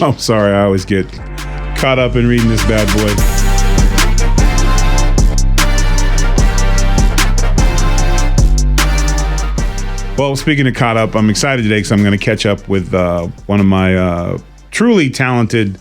I'm sorry, I always get caught up in reading this bad boy. Well, speaking of caught up, I'm excited today because I'm going to catch up with one of my truly talented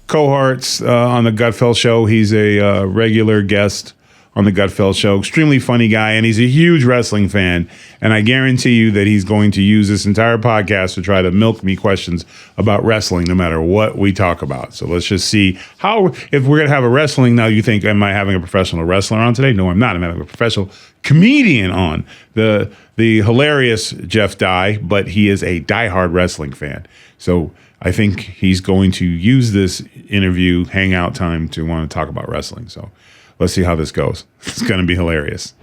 cohorts on the Gutfeld Show. He's a regular guest on the Gutfeld Show. Extremely funny guy, and he's a huge wrestling fan. And I guarantee you that he's going to use this entire podcast to try to milk me questions about wrestling, no matter what we talk about. So let's just see how, if we're going to have a wrestling, now you think, am I having a professional wrestler on today? No, I'm not. I'm having a professional comedian on. The hilarious Jeff Dye, but he is a diehard wrestling fan. So I think he's going to use this interview, hangout time, to want to talk about wrestling. So let's see how this goes. It's going to be hilarious.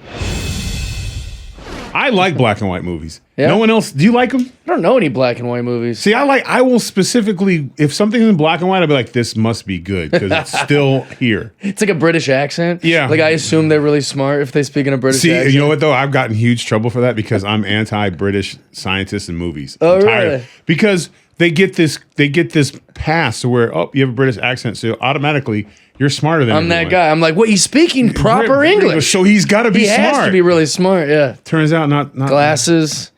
I like black and white movies. Yeah. No one else. Do you like them? I don't know any black and white movies. See, I will specifically, if something's in black and white, I'll be like, this must be good because it's still here. It's like a British accent. Yeah. Like I assume they're really smart if they speak in a British accent. See, you know what though? I've gotten huge trouble for that because I'm anti-British scientists in movies. Oh, really? Because they get this pass to where, oh, you have a British accent, so automatically you're smarter than I'm everyone. That guy. I'm like, what? He's speaking proper English. So he's got to be smart. He has to be really smart, yeah. Turns out not glasses,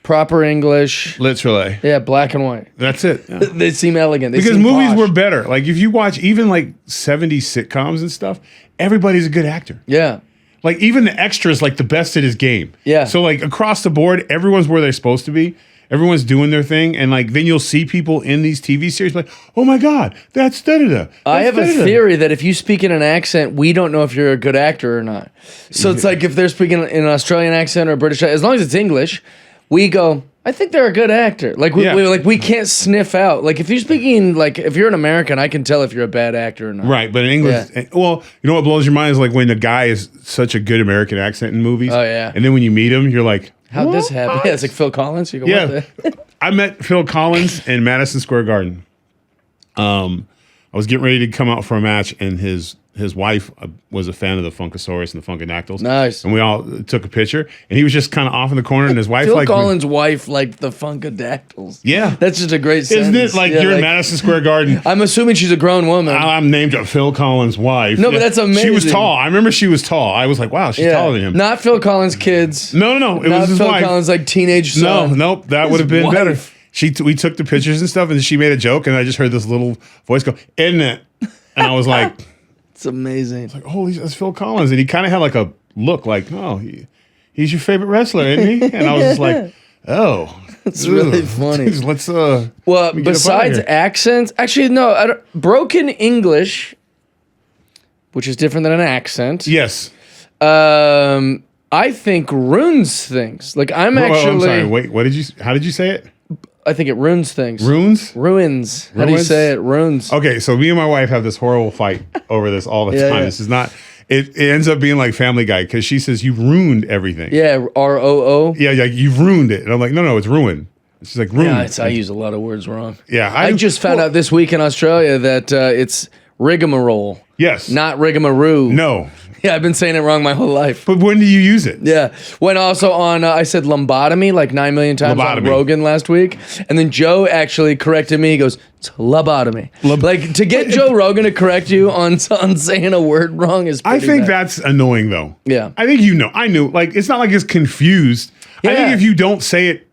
proper English. Literally. Yeah, black and white. That's it. Yeah. They seem elegant. Because movies were better. Like if you watch even like 70s sitcoms and stuff, everybody's a good actor. Yeah. Like even the extras, like the best at his game. Yeah. So like across the board, everyone's where they're supposed to be. Everyone's doing their thing, and like then you'll see people in these TV series like, oh my God, that's da-da-da. I have a theory that if you speak in an accent, we don't know if you're a good actor or not. So it's like if they're speaking in an Australian accent or a British, as long as it's English, we go, I think they're a good actor. Like we can't sniff out. Like if you're speaking, like if you're an American, I can tell if you're a bad actor or not. Right, but in English, well, you know what blows your mind is like when the guy is such a good American accent in movies. Oh yeah. And then when you meet him, you're like, how'd this happen? Yeah, it's like Phil Collins. You go, yeah. I met Phil Collins in Madison Square Garden. I was getting ready to come out for a match, and his wife was a fan of the Funkasaurus and the Funkadactyls. Nice. And we all took a picture, and he was just kind of off in the corner, and his wife Phil Collins' wife liked the Funkadactyls. Yeah. That's just a great sentence. Isn't it? Like you're in Madison Square Garden. I'm assuming she's a grown woman. I'm named after Phil Collins' wife. No, but that's amazing. She was tall. I remember she was tall. I was like, wow, she's taller than him. Not Phil Collins' kids. No. It was his Phil wife. Collins' like teenage son. Nope. That would have been better. We took the pictures and stuff, and she made a joke, and I just heard this little voice go, isn't it? And I was like, it's amazing. Like, holy, that's Phil Collins. And he kind of had like a look like, oh, he's your favorite wrestler, isn't he? And I was just like, oh. It's really funny. Let's, well, besides accents, actually, no, broken English, which is different than an accent. Yes. I think ruins things. Like I'm I'm sorry. Wait, how did you say it? I think it ruins things. Ruins? Ruins. How do you say it? Ruins. Okay, so me and my wife have this horrible fight over this all the time. Yeah. This is not. It ends up being like Family Guy because she says you've ruined everything. Yeah, ROO. Yeah, you've ruined it, and I'm like, no, it's ruined. She's like ruined. Yeah, I use a lot of words wrong. Yeah, I just found out this week in Australia that it's rigmarole. Yes, not rigamaroo. No. Yeah, I've been saying it wrong my whole life. But when do you use it? Yeah. When also on, I said lobotomy like 9 million times on Rogan last week. And then Joe actually corrected me. He goes, it's lobotomy. Like to get Joe Rogan to correct you on saying a word wrong is pretty I think bad. That's annoying though. Yeah. I think I knew. Like, it's not like it's confused. Yeah. I think if you don't say it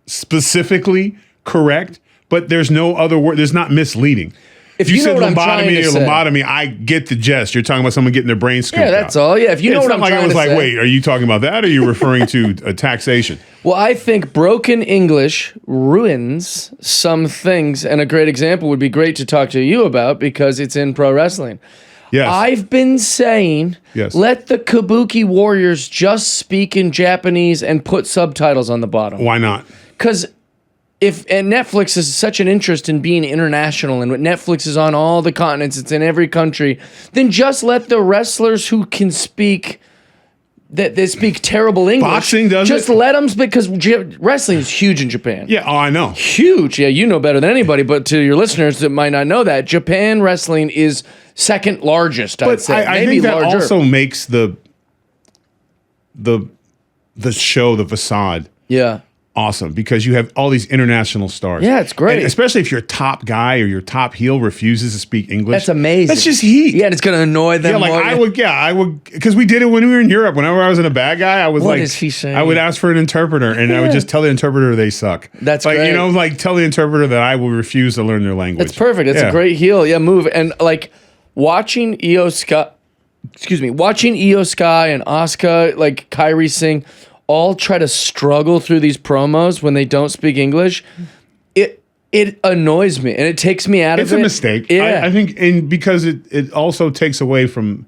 specifically correct, but there's no other word, there's not misleading. If you said know what lobotomy or lobotomy, I get the jest. You're talking about someone getting their brain scooped out. Yeah, that's all. Yeah, if you know what I'm trying to say. It's not like I was like, wait, are you talking about that or are you referring to a taxation? Well, I think broken English ruins some things, and a great example would be great to talk to you about because it's in pro wrestling. Yes. I've been saying, let the Kabuki Warriors just speak in Japanese and put subtitles on the bottom. Why not? Because and Netflix is such an interest in being international, and Netflix is on all the continents, it's in every country, then just let the wrestlers who can speak, that they speak terrible English. Boxing does just let them speak, because wrestling is huge in Japan. Yeah, I know. Huge. Yeah, you know better than anybody, but to your listeners that might not know that, Japan wrestling is second largest, I'd say. I think that also makes the show, the facade. Yeah. awesome because you have all these international stars. Yeah, it's great. And especially if your top guy or your top heel refuses to speak English. That's amazing. That's just heat. Yeah, and it's gonna annoy them. Yeah, like more. I would, because we did it when we were in Europe. Whenever I was in a bad guy, I was What like, is he saying? I would ask for an interpreter, and I would just tell the interpreter they suck. That's like, great. like tell the interpreter that I will refuse to learn their language. It's perfect. It's a great heel. Yeah, move. And like watching Io Sky, watching Io Sky and Asuka, like Kairi Singh, all try to struggle through these promos when they don't speak English. It annoys me and it takes me out of it. It's a mistake. Yeah. I think, and because it also takes away from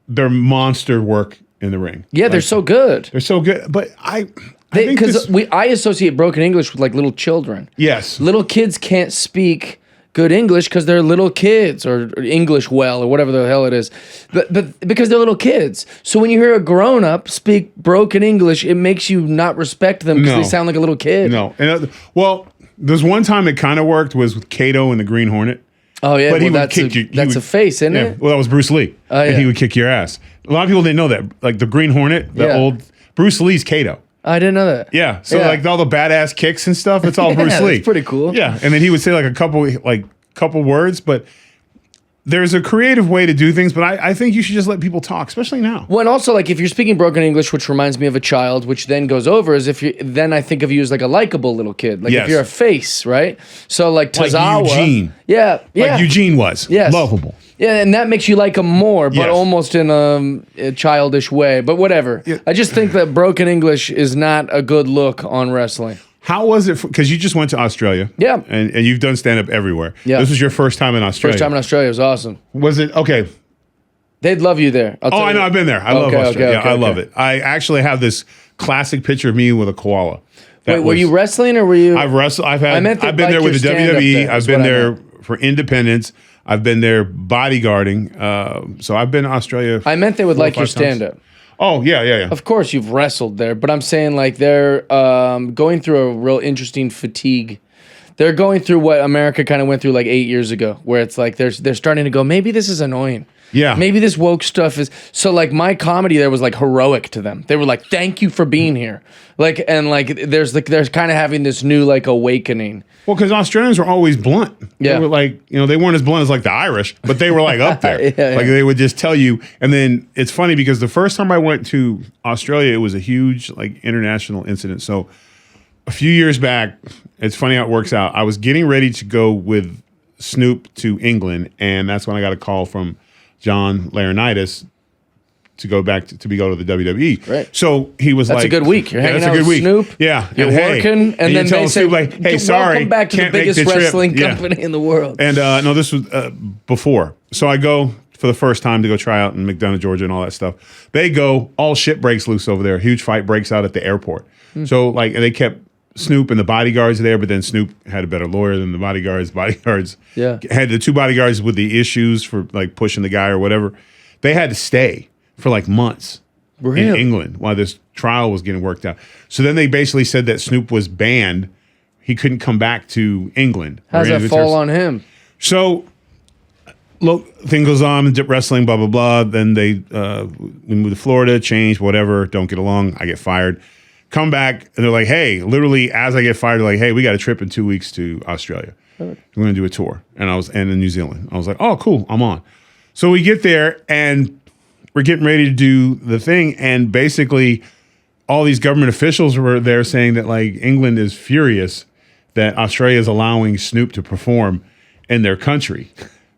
their monster work in the ring. Yeah, they're so good. They're so good. But I think because I associate broken English with like little children. Yes. Little kids can't speak good English because they're little kids or English well or whatever the hell it is. But because they're little kids. So when you hear a grown up speak broken English, it makes you not respect them because they sound like a little kid. No. And well, there's one time it kind of worked was with Kato and the Green Hornet. Oh yeah, but he would that's kick you. That's a face, isn't it? Well, that was Bruce Lee. Oh, yeah. And he would kick your ass. A lot of people didn't know that. Like the Green Hornet, the old Bruce Lee's Kato. I didn't know that. Yeah. So like all the badass kicks and stuff, it's all Bruce Lee. That's pretty cool. Yeah. And then he would say like a couple words, but there's a creative way to do things, but I think you should just let people talk, especially now. Well, and also like if you're speaking broken English, which reminds me of a child, which then goes over, is if you then I think of you as like a likable little kid, like if you're a face, right? So like Tozawa, like Eugene, like Eugene was, lovable. Yeah, and that makes you like him more, but almost in a childish way. But whatever. Yeah. I just think that broken English is not a good look on wrestling. How was it? Because you just went to Australia. Yeah. And you've done stand-up everywhere. Yeah. This was your first time in Australia. First time in Australia. It was awesome. Was it? Okay. They'd love you there. I know. I've been there. I love Australia. I love it. I actually have this classic picture of me with a koala. Wait, were you wrestling or were you? I've wrestled. I've been there with the WWE. I've been there for independence. I've been there bodyguarding. So I've been to Australia. I meant they would like your stand-up. Oh, yeah. Of course you've wrestled there, but I'm saying like they're going through a real interesting fatigue. They're going through what America kind of went through like 8 years ago, where it's like they're starting to go, maybe this is annoying. Yeah. Maybe this woke stuff is so like my comedy there was like heroic to them. They were like, thank you for being here. Like and like there's kind of having this new like awakening. Well, because Australians were always blunt. Yeah. They were like, they weren't as blunt as like the Irish, but they were like up there. Like they would just tell you. And then it's funny because the first time I went to Australia, it was a huge like international incident. So a few years back, it's funny how it works out. I was getting ready to go with Snoop to England, and that's when I got a call from John Laurinaitis to go back to go to the WWE. Right. So he was that's like, a good week. You're hanging out with week. Snoop. Yeah. You're working, and then they say, Snoop like, hey, sorry, welcome back to the biggest wrestling company in the world. And no, this was before. So I go for the first time to go try out in McDonough, Georgia, and all that stuff. They go, all shit breaks loose over there. A huge fight breaks out at the airport. So like, and they kept Snoop and the bodyguards there, but then Snoop had a better lawyer than the bodyguards. Bodyguards had the two bodyguards with the issues for like pushing the guy or whatever. They had to stay for like months in England while this trial was getting worked out. So then they basically said that Snoop was banned. He couldn't come back to England. How's that fall on him? So look, thing goes on, wrestling, blah, blah, blah. Then we move to Florida, change, whatever, don't get along. I get fired. Come back, and they're like, hey, literally as I get fired, they're like, hey, we got a trip in 2 weeks to Australia. We're going to do a tour. And in New Zealand. I was like, oh, cool, I'm on. So we get there, and we're getting ready to do the thing, and basically all these government officials were there saying that, like, England is furious that Australia is allowing Snoop to perform in their country.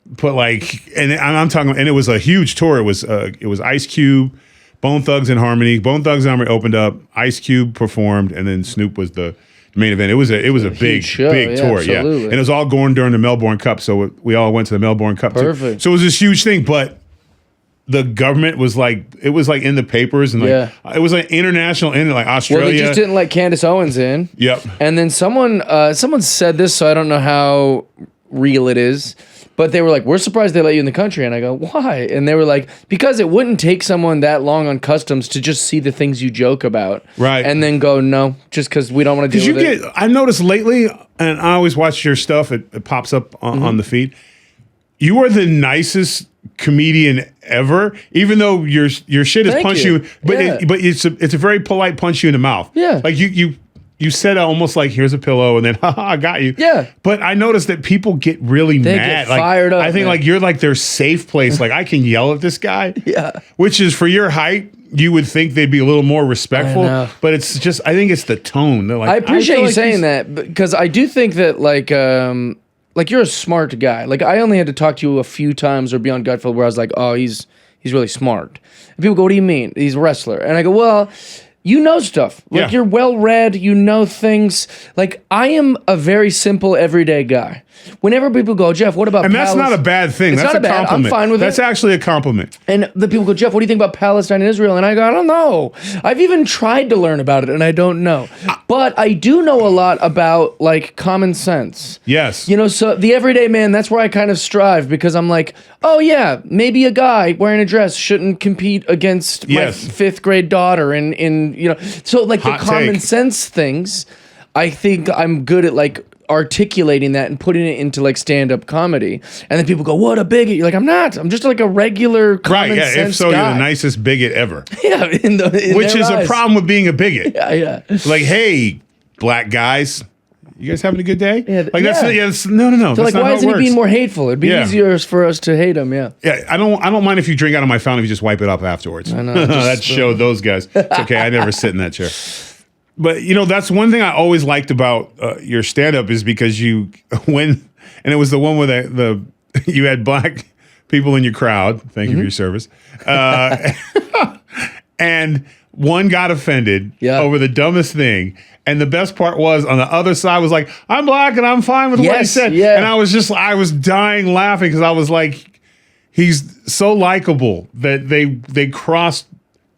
But, like, and I'm talking, and it was a huge tour. It was Ice Cube, Bone Thugs and Harmony. Bone Thugs and Harmony opened up. Ice Cube performed, and then Snoop was the main event. It was a big show. Big tour, absolutely. And it was all going during the Melbourne Cup, so we all went to the Melbourne Cup. Perfect. So it was this huge thing, but the government was like, it was like in the papers, and like it was like international, in like Australia. Well, they just didn't let Candace Owens in. Yep. And then someone said this, so I don't know how real it is. But they were like, we're surprised they let you in the country. And I go, why? And they were like, because it wouldn't take someone that long on customs to just see the things you joke about. Right. And then go, no, just because we don't want to deal with it. I've noticed lately, and I always watch your stuff, it pops up on the feed. You are the nicest comedian ever, even though your shit is punch you, but Yeah. it's a very polite punch you in the mouth. Yeah. Like you you said almost like, here's a pillow, and then, haha, I got you. Yeah. But I noticed that people get really They mad. get fired up, I think man. like you're like their safe place. Like I can yell at this guy. Yeah. Which is for your height, you would think they'd be a little more respectful. I know. But it's just, I think it's the tone. They're like, I appreciate feel you like saying he's- that because I do think that like you're a smart guy. Like I only had to talk to you a few times or be on Gutfeld where I was like, oh, he's really smart. And people go, what do you mean? He's a wrestler. And I go, well, you know stuff. Like Yeah. you're well read, you know things. Like I am a very simple everyday guy. Whenever people go, Jeff, what about And that's Palestine? not a bad thing. It's That's not a bad. I'm compliment. fine with That's it. actually a compliment. And the people go, Jeff, what do you think about Palestine and Israel? And I go, I don't know. I've even tried to learn about it, and I don't know. But I do know a lot about, like, common sense. Yes. You know, so the everyday man, that's where I kind of strive because I'm like, oh, yeah, maybe a guy wearing a dress shouldn't compete against my Yes. 5th grade daughter in you know. So, like, Hot the common take. sense things, I think I'm good at, like, articulating that and putting it into like stand-up comedy, and then people go, what a bigot. You're like, I'm not, I'm just like a regular common Right, yeah. sense If so, guy. you're the nicest bigot ever. Yeah, in Which their is a eyes. problem with being a bigot. Yeah. Like, hey, black guys, you guys having a good day? Yeah, Like that's yeah. it's, no. So That's like, not why how isn't it he being works. more hateful? It'd be Yeah. easier for us to hate him. Yeah. Yeah, I don't mind if you drink out of my fountain if you just wipe it up afterwards. I know, That just, showed those guys. It's okay. I never sit in that chair. But you know, that's one thing I always liked about your stand-up is because and it was the one where the you had black people in your crowd. Thank you for your service. And one got offended over the dumbest thing. And the best part was on the other side was like, I'm black and I'm fine with what he Yes, said. yeah. And I was dying laughing because I was like, he's so likable that they crossed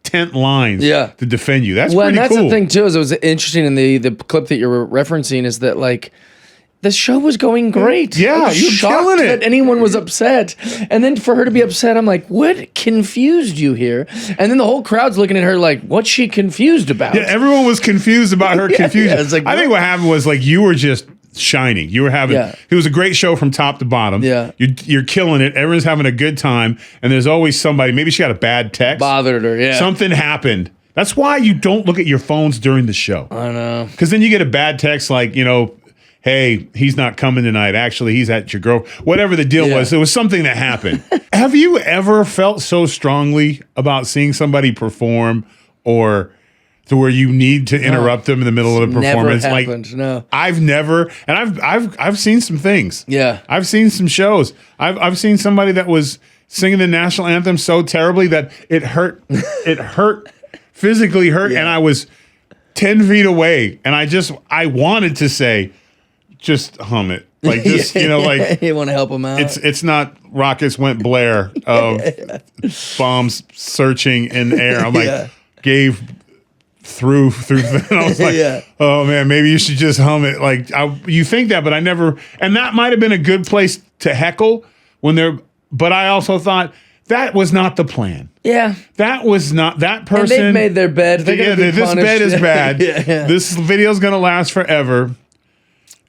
tent lines to defend you. That's Well, and pretty that's cool. the thing too. Is it was interesting in the clip that you're referencing is that like the show was going great. Yeah, I was you're shocked killing it. that anyone was upset, and then for her to be upset, I'm like, what confused you here? And then the whole crowd's looking at her like, what's she confused about? Yeah, everyone was confused about her confusion. yeah, it's like, I think what happened was like you were just shining. You were having it was a great show from top to bottom. Yeah. You're killing it. Everyone's having a good time. And there's always somebody, maybe she got a bad text. Bothered her. Yeah. Something happened. That's why you don't look at your phones during the show. I know. Because then you get a bad text like, you know, hey, he's not coming tonight. Actually, he's at your girl. Whatever the deal was, it was something that happened. Have you ever felt so strongly about seeing somebody perform or to where you need to interrupt them in the middle of the performance? Never happened. No. I've never, and I've seen some things. Yeah. I've seen some shows. I've seen somebody that was singing the national anthem so terribly that it hurt. It hurt, physically hurt, and I was 10 feet away, and I wanted to say, just hum it. Like just, you know, like you want to help him out. it's not rockets went Blair of bombs searching in the air. I'm like, gave through and I was like, oh man, maybe you should just hum it. Like you think that, but I never, and that might have been a good place to heckle when they're, but I also thought that was not the plan. Yeah. That was not that person. And they've made their bed. They're gonna be this punished. bed is bad. This video's gonna last forever.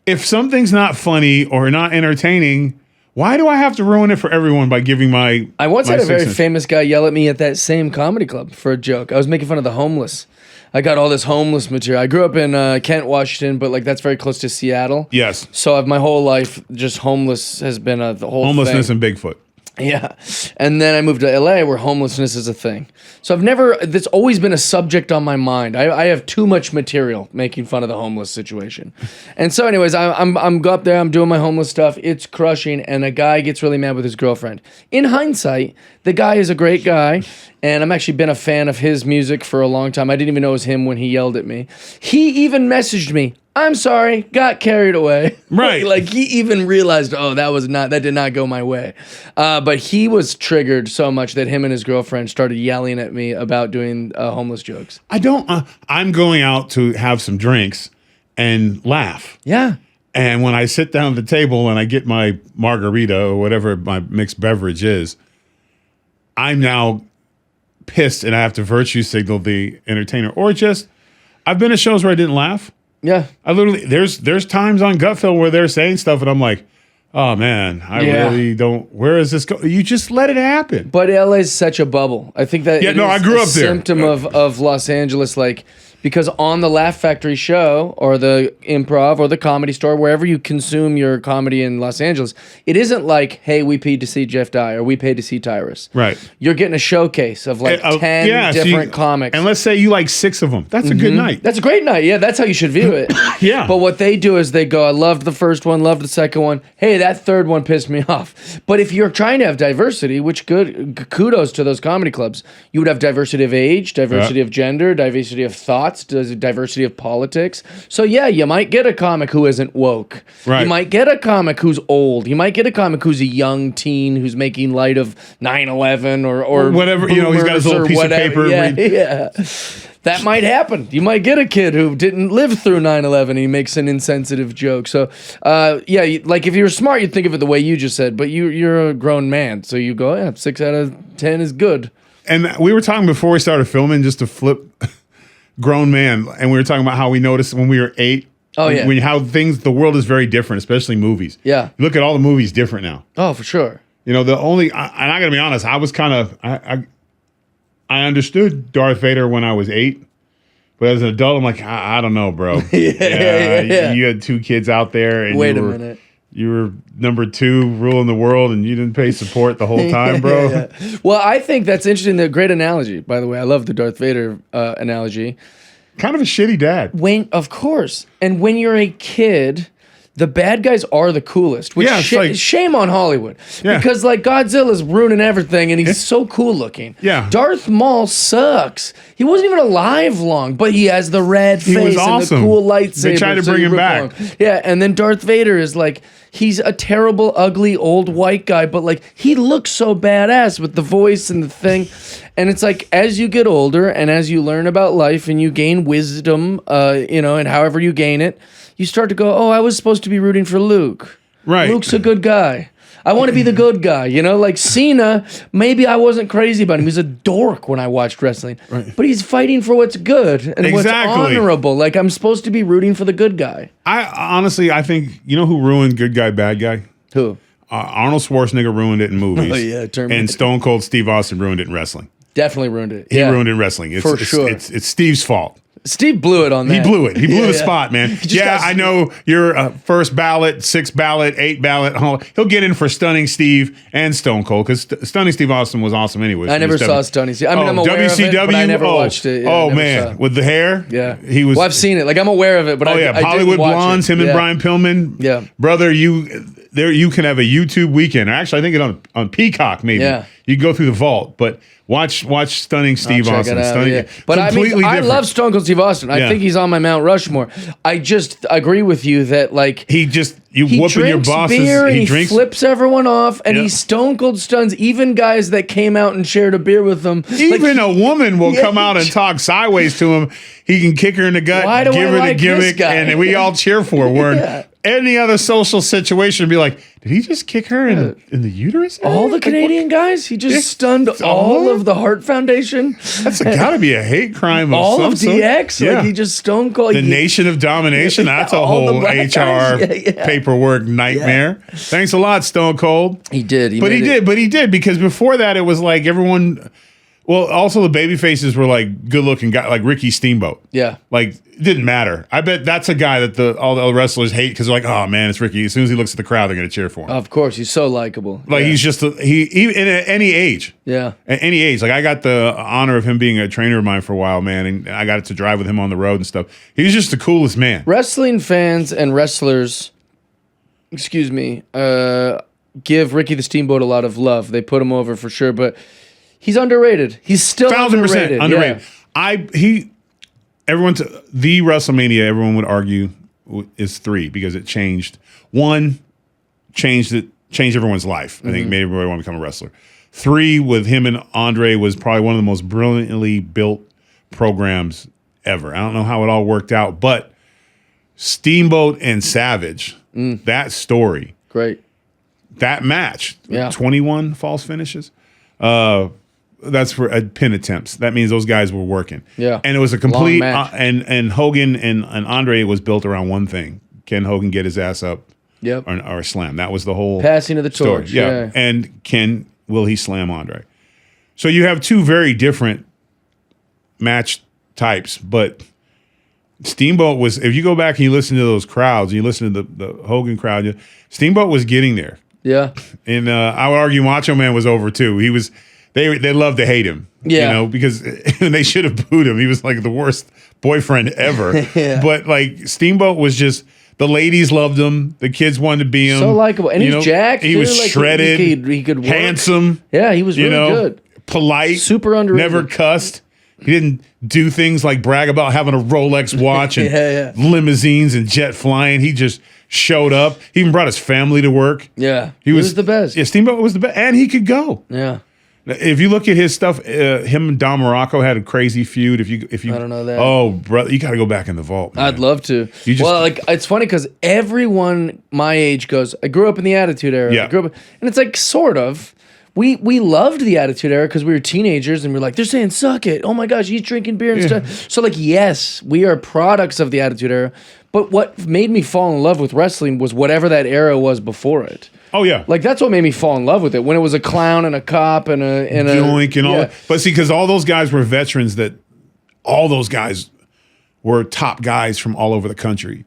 If something's not funny or not entertaining, why do I have to ruin it for everyone by giving my? I once my had a very 6 cents? famous guy yell at me at that same comedy club for a joke. I was making fun of the homeless. I got all this homeless material. I grew up in Kent, Washington, but like that's very close to Seattle. Yes. So I've my whole life just homeless has been the whole Homelessness thing. and Bigfoot. Yeah. And then I moved to LA where homelessness is a thing. So that's always been a subject on my mind. I have too much material making fun of the homeless situation. And so anyways, I'm go up there, I'm doing my homeless stuff. It's crushing. And a guy gets really mad with his girlfriend. In hindsight, the guy is a great guy. And I'm actually been a fan of his music for a long time. I didn't even know it was him when he yelled at me. He even messaged me, I'm sorry, got carried away. Right. like he even realized, that did not go my way. But he was triggered so much that him and his girlfriend started yelling at me about doing homeless jokes. I'm going out to have some drinks and laugh. Yeah. And when I sit down at the table and I get my margarita or whatever my mixed beverage is, I'm now pissed and I have to virtue signal the entertainer. Or just, I've been to shows where I didn't laugh. Yeah. I literally, there's times on Gutfeld where they're saying stuff and I'm like, oh man, I really don't, where is this going? You just let it happen. But LA's such a bubble. I think that I grew up there. symptom of Los Angeles, like Because on the Laugh Factory show or the Improv or the Comedy Store, wherever you consume your comedy in Los Angeles, it isn't like, hey, we paid to see Jeff Dye or we paid to see Tyrus. Right. You're getting a showcase of like 10 different comics. And let's say you like 6 of them. That's a good night. That's a great night. Yeah, that's how you should view it. Yeah. But what they do is they go, I loved the first one, loved the second one. Hey, that third one pissed me off. But if you're trying to have diversity, which kudos to those comedy clubs, you would have diversity of age, diversity of gender, diversity of thoughts, diversity of politics. So yeah, you might get a comic who isn't woke. Right. You might get a comic who's old. You might get a comic who's a young teen who's making light of 9/11 or whatever. You know, he's got his little piece of paper. Yeah. That might happen. You might get a kid who didn't live through 9/11 and he makes an insensitive joke. So, like if you were smart, you'd think of it the way you just said, but you're a grown man. So you go, yeah, 6 out of 10 is good. And we were talking before we started filming, just to flip grown man, and we were talking about how we noticed when we were 8. Oh, yeah. How the world is very different, especially movies. Yeah. You look at all the movies different now. Oh, for sure. You know, and I gotta be honest, I was kind of, I understood Darth Vader when I was 8, but as an adult, I'm like, I don't know, bro. Yeah. You had 2 kids out there, and Wait a minute. You were number 2 ruling the world, and you didn't pay support the whole time, bro. Yeah. Well, I think that's interesting. The great analogy, by the way. I love the Darth Vader analogy. Kind of a shitty dad. Of course. And when you're a kid, the bad guys are the coolest. Which shame on Hollywood. Yeah. Because like Godzilla's ruining everything and he's so cool looking. Yeah. Darth Maul sucks. He wasn't even alive long, but he has the red face and the cool lightsaber. They tried to bring him back. Yeah, and then Darth Vader is like, he's a terrible, ugly, old white guy, but like he looks so badass with the voice and the thing. And it's like, as you get older and as you learn about life and you gain wisdom, and however you gain it, you start to go, oh, I was supposed to be rooting for Luke. Right. Luke's a good guy. I want to be the good guy, like Cena, maybe I wasn't crazy about him. He's a dork when I watched wrestling. Right. But he's fighting for what's good and what's honorable. Like, I'm supposed to be rooting for the good guy. I think, you know who ruined good guy, bad guy? Who? Arnold Schwarzenegger ruined it in movies. Oh, yeah. And Stone Cold Steve Austin ruined it in wrestling. Definitely ruined it. He ruined it in wrestling. For sure. It's Steve's fault. Steve blew it on that. He blew it. He blew the spot, man. Yeah, I know you're first ballot, 6th ballot, 8th ballot. He'll get in for Stunning Steve and Stone Cold because Stunning Steve Austin was awesome anyway. I never saw Stunning Steve. I mean, I'm aware of it, but I never watched it. Yeah, man, with the hair. Yeah, he was. Well, I've seen it. Like, I'm aware of it, but I Hollywood Blondes. Him and Brian Pillman. Yeah, brother, you can have a YouTube weekend. Actually, I think it's on Peacock. Maybe you go through the vault, but. Watch Stunning Steve Austin. But I love Stone Cold Steve Austin. I think he's on my Mount Rushmore. I just agree with you that like he whooping your bosses. Beer and he flips everyone off, and he Stone Cold stuns even guys that came out and shared a beer with them. Even a woman will come out and talk sideways to him. He can kick her in the gut, give her the gimmick, and we all cheer for her. Where any other social situation would be like, did he just kick her in the uterus? All the Canadian guys? He just stunned all of the Heart Foundation? That's got to be a hate crime of all some of DX? Yeah. Like he just Stone Cold. The Nation of Domination? That's a whole HR paperwork nightmare. Yeah. Thanks a lot, Stone Cold. He did. He did because before that it was like everyone... Well, also the baby faces were like good looking guy, like Ricky Steamboat. Yeah, like it didn't matter. I bet that's a guy that all the wrestlers hate because they're like, oh man, it's Ricky. As soon as he looks at the crowd, they're gonna cheer for him. Of course, he's so likable. Like he's just even at any age. Yeah, at any age. Like I got the honor of him being a trainer of mine for a while, man, and I got to drive with him on the road and stuff. He's just the coolest man. Wrestling fans and wrestlers, give Ricky the Steamboat a lot of love. They put him over for sure, but. He's underrated. He's still 1,000% underrated. The WrestleMania, everyone would argue is 3 because it changed. 1 changed everyone's life. I think made everybody want to become a wrestler. 3 with him and Andre was probably one of the most brilliantly built programs ever. I don't know how it all worked out, but Steamboat and Savage, that story, great. That match, 21 false finishes. That's for pin attempts. That means those guys were working. Yeah. And it was a complete and Hogan and Andre was built around one thing. Can Hogan get his ass up? Yep. Or slam? That was the whole passing of the torch. Yeah. And will he slam Andre? So you have 2 very different match types, but Steamboat was, if you go back and you listen to those crowds, you listen to the Hogan crowd, Steamboat was getting there. Yeah. And I would argue Macho Man was over too. He was, they loved to hate him. Yeah. You know, because they should have booed him. He was like the worst boyfriend ever. Yeah. But like Steamboat was just, the ladies loved him. The kids wanted to be him. So likable. And he's jacked. He was like, shredded. He could work. Handsome. Yeah, he was really good. Polite. Super underrated. Never cussed. He didn't do things like brag about having a Rolex watch and limousines and jet flying. He just showed up. He even brought his family to work. Yeah. He was the best. Yeah, Steamboat was the best. And he could go. Yeah. If you look at his stuff, him and Don Morocco had a crazy feud. If you, I don't know that. Oh, brother, you got to go back in the vault. Man. I'd love to. Well, like it's funny because everyone my age goes, I grew up in the Attitude Era. Yeah. I grew up, and it's like sort of. We loved the Attitude Era because we were teenagers and we are like, they're saying suck it. Oh my gosh, he's drinking beer and stuff. So like, yes, we are products of the Attitude Era. But what made me fall in love with wrestling was whatever that era was before it. Oh yeah, like that's what made me fall in love with it. When it was a clown and a cop and a Yoink and all that. But see, because all those guys were veterans. All those guys were top guys from all over the country.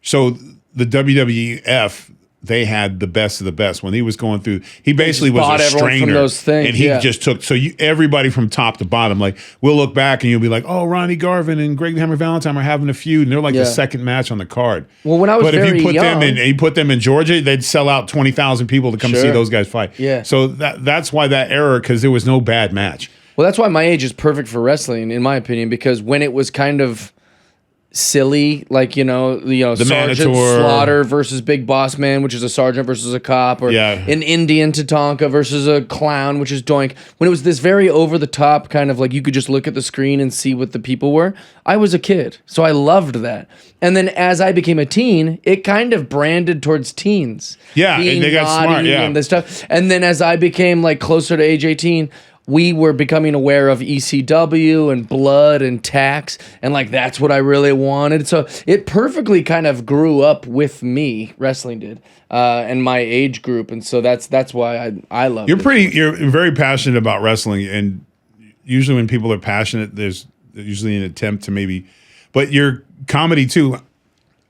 So the WWF, they had the best of the best. When he was going through, he basically was a strainer, those things, and he just took everybody from top to bottom. Like we'll look back and you'll be like, oh, Ronnie Garvin and Greg the Hammer Valentine are having a feud, and they're like the second match on the card. Well, when I was if you put them in Georgia, they'd sell out 20,000 people to come see those guys fight. Yeah. So that's why that era, because there was no bad match. Well, that's why my age is perfect for wrestling, in my opinion, because when it was kind of silly, like the Sergeant Manator. Slaughter versus Big Boss Man, which is a sergeant versus a cop, or an Indian Tatanka versus a clown, which is Doink. When it was this very over the top kind of like you could just look at the screen and see what the people were, I was a kid, so I loved that. And then as I became a teen, it kind of branded towards teens. Yeah, and they got smart. Yeah, and this stuff. And then as I became like closer to age 18. We were becoming aware of ECW and blood and tax, and like that's what I really wanted. So it perfectly kind of grew up with me. Wrestling did, and my age group, and so that's why I love. You're very passionate about wrestling, and usually when people are passionate, there's usually an attempt to maybe, but your comedy too.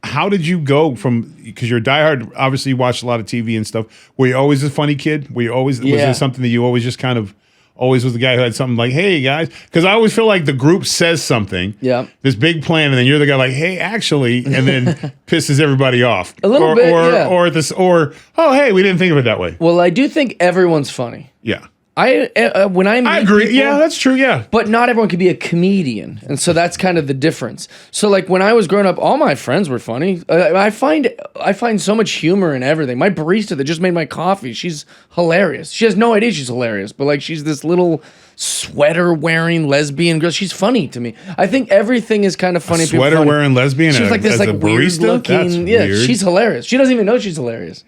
How did you go from, because you're a diehard, obviously you watched a lot of TV and stuff. Were you always a funny kid? Were you always was there something that you always just kind of? Always was the guy who had something like, hey, guys. Because I always feel like the group says something, this big plan, and then you're the guy like, hey, actually, and then pisses everybody off. A little bit, oh, hey, we didn't think of it that way. Well, I do think everyone's funny. Yeah. When I agree. People, yeah, that's true. Yeah, but not everyone can be a comedian, and so that's kind of the difference. So, like when I was growing up, all my friends were funny. I find so much humor in everything. My barista that just made my coffee, she's hilarious. She has no idea she's hilarious, but like she's this little sweater wearing lesbian girl. She's funny to me. I think everything is kind of funny. Sweater wearing lesbian. She's like this, like weird looking. That's weird. She's hilarious. She doesn't even know she's hilarious.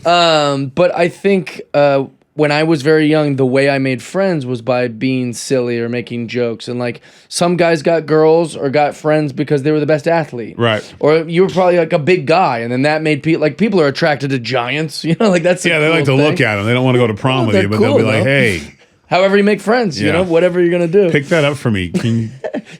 But I think. When I was very young, the way I made friends was by being silly or making jokes. And like some guys got girls or got friends because they were the best athlete. Right. Or you were probably like a big guy. And then that made people, like people are attracted to giants. Like that's they cool like to thing. look at them. They don't want to go to prom with you, but they'll be like, hey. However you make friends, whatever you're going to do. Pick that up for me.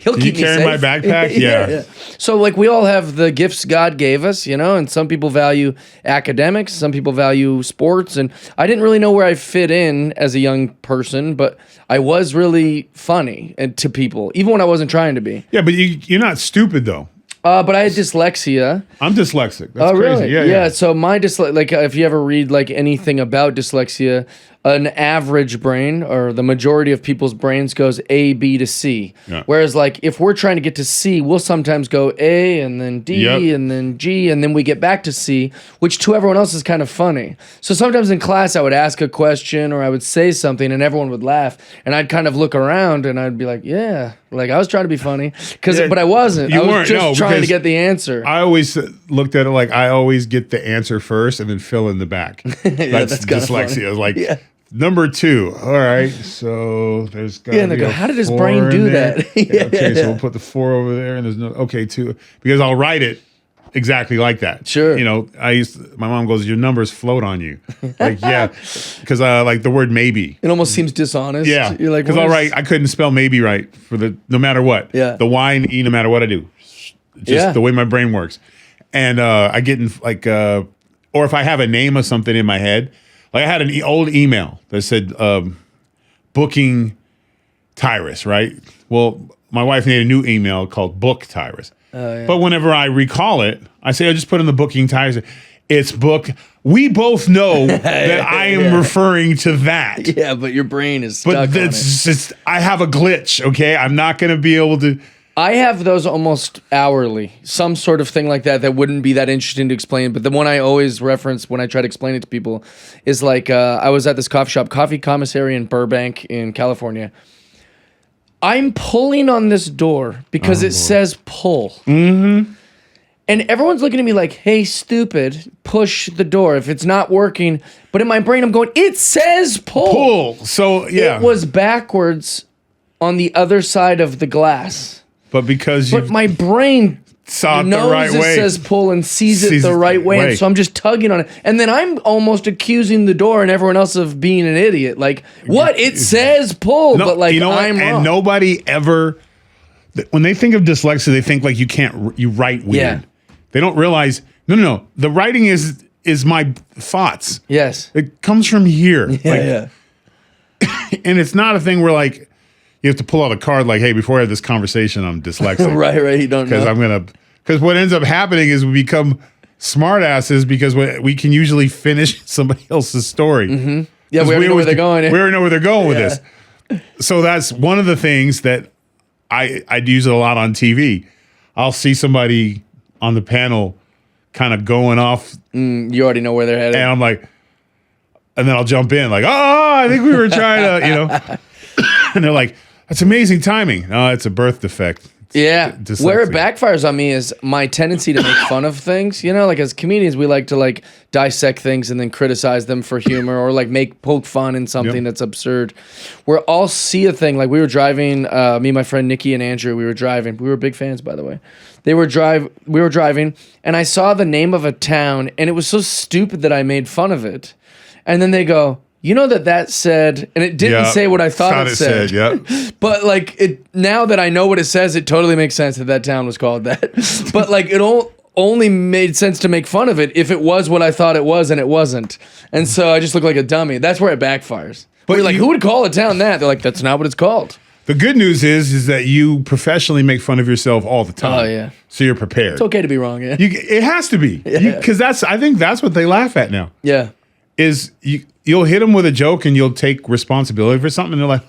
He'll keep you carry me my backpack? Yeah. So like we all have the gifts God gave us, and some people value academics, some people value sports, and I didn't really know where I fit in as a young person, but I was really funny to people, even when I wasn't trying to be. Yeah, but you're not stupid though. But I had dyslexia. I'm dyslexic. That's crazy. Really? Yeah. So my like if you ever read like anything about dyslexia, an average brain or the majority of people's brains goes A, B to C. Yeah. Whereas like if we're trying to get to C, we'll sometimes go A and then D and then G and then we get back to C, which to everyone else is kind of funny. So sometimes in class I would ask a question or I would say something and everyone would laugh and I'd kind of look around and I'd be like, yeah, like I was trying to be funny but I wasn't. I was just trying to get the answer. I always looked at it like I always get the answer first and then fill in the back. That's dyslexia. I was like, number 2. All right, so there's got and they go, how did his brain do that? So we'll put the 4 over there, and there's no 2 because I'll write it exactly like that. Sure. My mom goes, your numbers float on you. Like, yeah, because like the word maybe. It almost seems dishonest. Yeah, you're like, because I couldn't spell maybe right for no matter what. Yeah, the Y and E, no matter what I do. just the way my brain works. And I get in like, or if I have a name of something in my head, like I had an old email that said booking Tyrus, right? Well, my wife made a new email called Book Tyrus. Oh, yeah. But whenever I recall it, I say, I just put in the booking Tyrus. It's book. We both know that I am referring to that. Yeah, but your brain is stuck on it. Just, I have a glitch, okay? I'm not going to be able to. I have those almost hourly, some sort of thing like that wouldn't be that interesting to explain. But the one I always reference when I try to explain it to people is like, I was at this coffee shop, Coffee Commissary in Burbank in California. I'm pulling on this door because it says pull. Mm-hmm. And everyone's looking at me like, hey, stupid, push the door if it's not working. But in my brain, I'm going, it says pull. Pull. So, yeah. It was backwards on the other side of the glass. But because But my brain saw it the right way. It says pull and sees it the right way. And so I'm just tugging on it. And then I'm almost accusing the door and everyone else of being an idiot. Like, what? It says pull, no, but like, you know I'm wrong. And nobody ever, when they think of dyslexia, they think like you write weird. Yeah. They don't realize, no. The writing is my thoughts. Yes. It comes from here. Yeah. And it's not a thing where like, you have to pull out a card like, hey, before I have this conversation, I'm dyslexic. right. You don't know. Because what ends up happening is we become smartasses because we can usually finish somebody else's story. Mm-hmm. Yeah, we already know where they're going. We already know where they're going with this. So that's one of the things that I'd use it a lot on TV. I'll see somebody on the panel kind of going off. You already know where they're headed. And I'm like, and then I'll jump in like, I think we were trying to, and they're like, that's amazing timing. No, it's a birth defect. It's where it backfires on me is my tendency to make fun of things. Like as comedians, we like to like dissect things and then criticize them for humor or like poke fun in something that's absurd. Where I'll see a thing, like we were driving, me, my friend Nikki and Andrew, we were driving. We were big fans, by the way. We were driving, and I saw the name of a town, and it was so stupid that I made fun of it. And then they go, you know that said, and it didn't say what I thought it said. But like now that I know what it says, it totally makes sense that town was called that. But like it only made sense to make fun of it if it was what I thought it was, and it wasn't. And so I just look like a dummy. That's where it backfires. But you're like, who would call a town that? They're like, that's not what it's called. The good news is that you professionally make fun of yourself all the time. Oh yeah. So you're prepared. It's okay to be wrong. Yeah. It has to be because I think that's what they laugh at now. Yeah. Is you'll hit them with a joke and you'll take responsibility for something and they're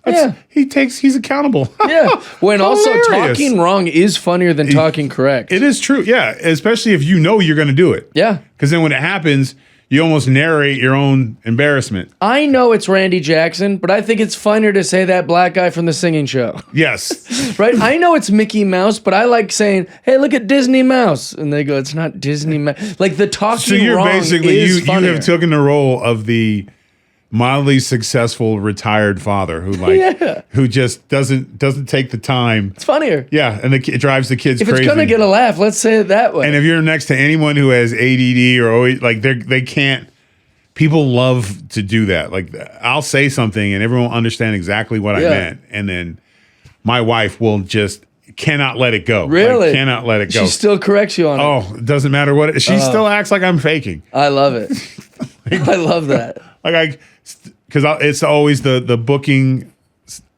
like, he's accountable. Yeah. When also talking wrong is funnier than talking correct. It is true. Yeah. Especially if you know you're going to do it. Yeah. Because then when it happens, you almost narrate your own embarrassment. I know it's Randy Jackson, but I think it's funnier to say that black guy from the singing show. Yes. Right? I know it's Mickey Mouse, but I like saying, hey, look at Disney Mouse. And they go, it's not Disney Mouse. Like the talking wrong is funnier. You have taken the role of the mildly successful retired father who just doesn't take the time. It's funnier. Yeah, and it drives the kids crazy. If it's gonna get a laugh, let's say it that way. And if you're next to anyone who has ADD or always like they can't. People love to do that. Like I'll say something and everyone will understand exactly what I meant, and then my wife will just cannot let it go. Really? Cannot let it go. She still corrects you on it. Oh, it doesn't matter what she still acts like I'm faking. I love it. I love that. Because it's always the booking.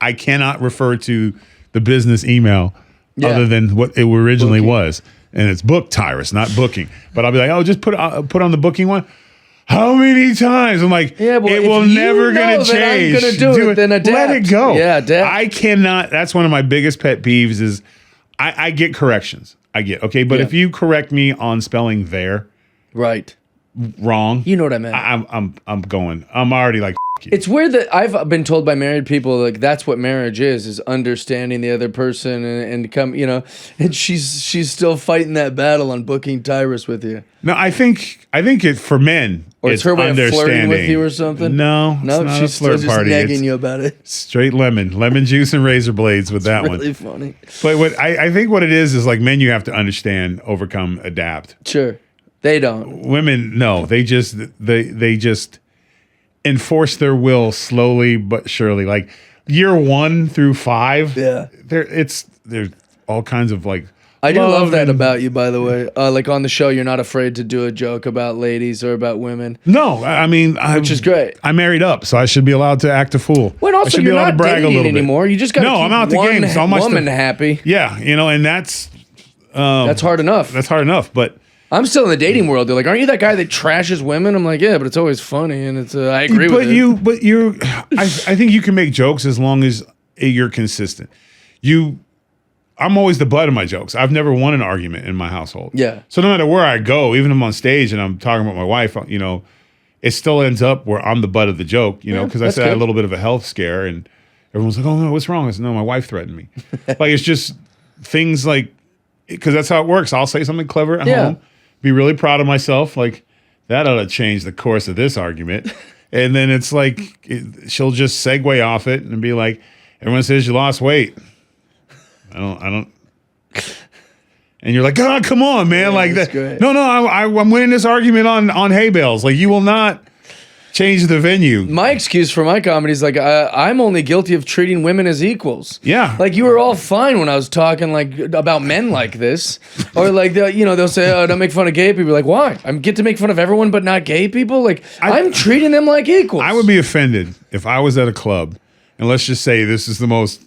I cannot refer to the business email other than what it originally was, and it's book Tyrus, not booking. But I'll be like, just put on the booking one. How many times? I'm like, it will never gonna change. I'm gonna do it. Then adapt. Let it go. Yeah, adapt. I cannot. That's one of my biggest pet peeves. Is I get corrections. But if you correct me on spelling there, right, wrong. You know what I meant. I'm going. I'm already like. It's weird that I've been told by married people like that's what marriage is understanding the other person and come, and she's still fighting that battle on booking Tyrus with you. No, I think it for men. Or it's her way of flirting with you or something. No, she's still just nagging you about it. Straight lemon juice and razor blades with that one. Really funny. But what I think what it is like men, you have to understand, overcome, adapt. Sure, they don't. Women, no, they just enforce their will slowly but surely. Like year 1 through 5, there's all kinds of like I do love that about you, by the way. Like on the show, you're not afraid to do a joke about ladies or about women. No, I mean, which is great. I married up, so I should be allowed to act a fool. Well, I also should you're be allowed not to brag dating a little anymore. bit. You just got to keep I'm out the one game. So woman happy. Yeah, and that's hard enough. That's hard enough, but. I'm still in the dating world. They're like, "Aren't you that guy that trashes women?" I'm like, "Yeah, but it's always funny, and it's I agree with it." I think you can make jokes as long as you're consistent. I'm always the butt of my jokes. I've never won an argument in my household. Yeah. So no matter where I go, even if I'm on stage and I'm talking about my wife, it still ends up where I'm the butt of the joke. Because I said I had a little bit of a health scare, and everyone's like, "Oh no, what's wrong?" I said, "No, my wife threatened me." Like it's just things like because that's how it works. I'll say something clever at home. Be really proud of myself. Like, that ought to change the course of this argument. And then it's like, she'll just segue off it and be like, everyone says you lost weight. I don't. And you're like, oh, come on, man. Like that. Great. No, I'm winning this argument on hay bales. Like, you will not change the venue. My excuse for my comedy is like, I'm only guilty of treating women as equals. Yeah. Like, you were all fine when I was talking like about men like this. Or like, they'll say, oh, don't make fun of gay people. Like, why? I get to make fun of everyone but not gay people? Like, I'm treating them like equals. I would be offended if I was at a club, and let's just say this is the most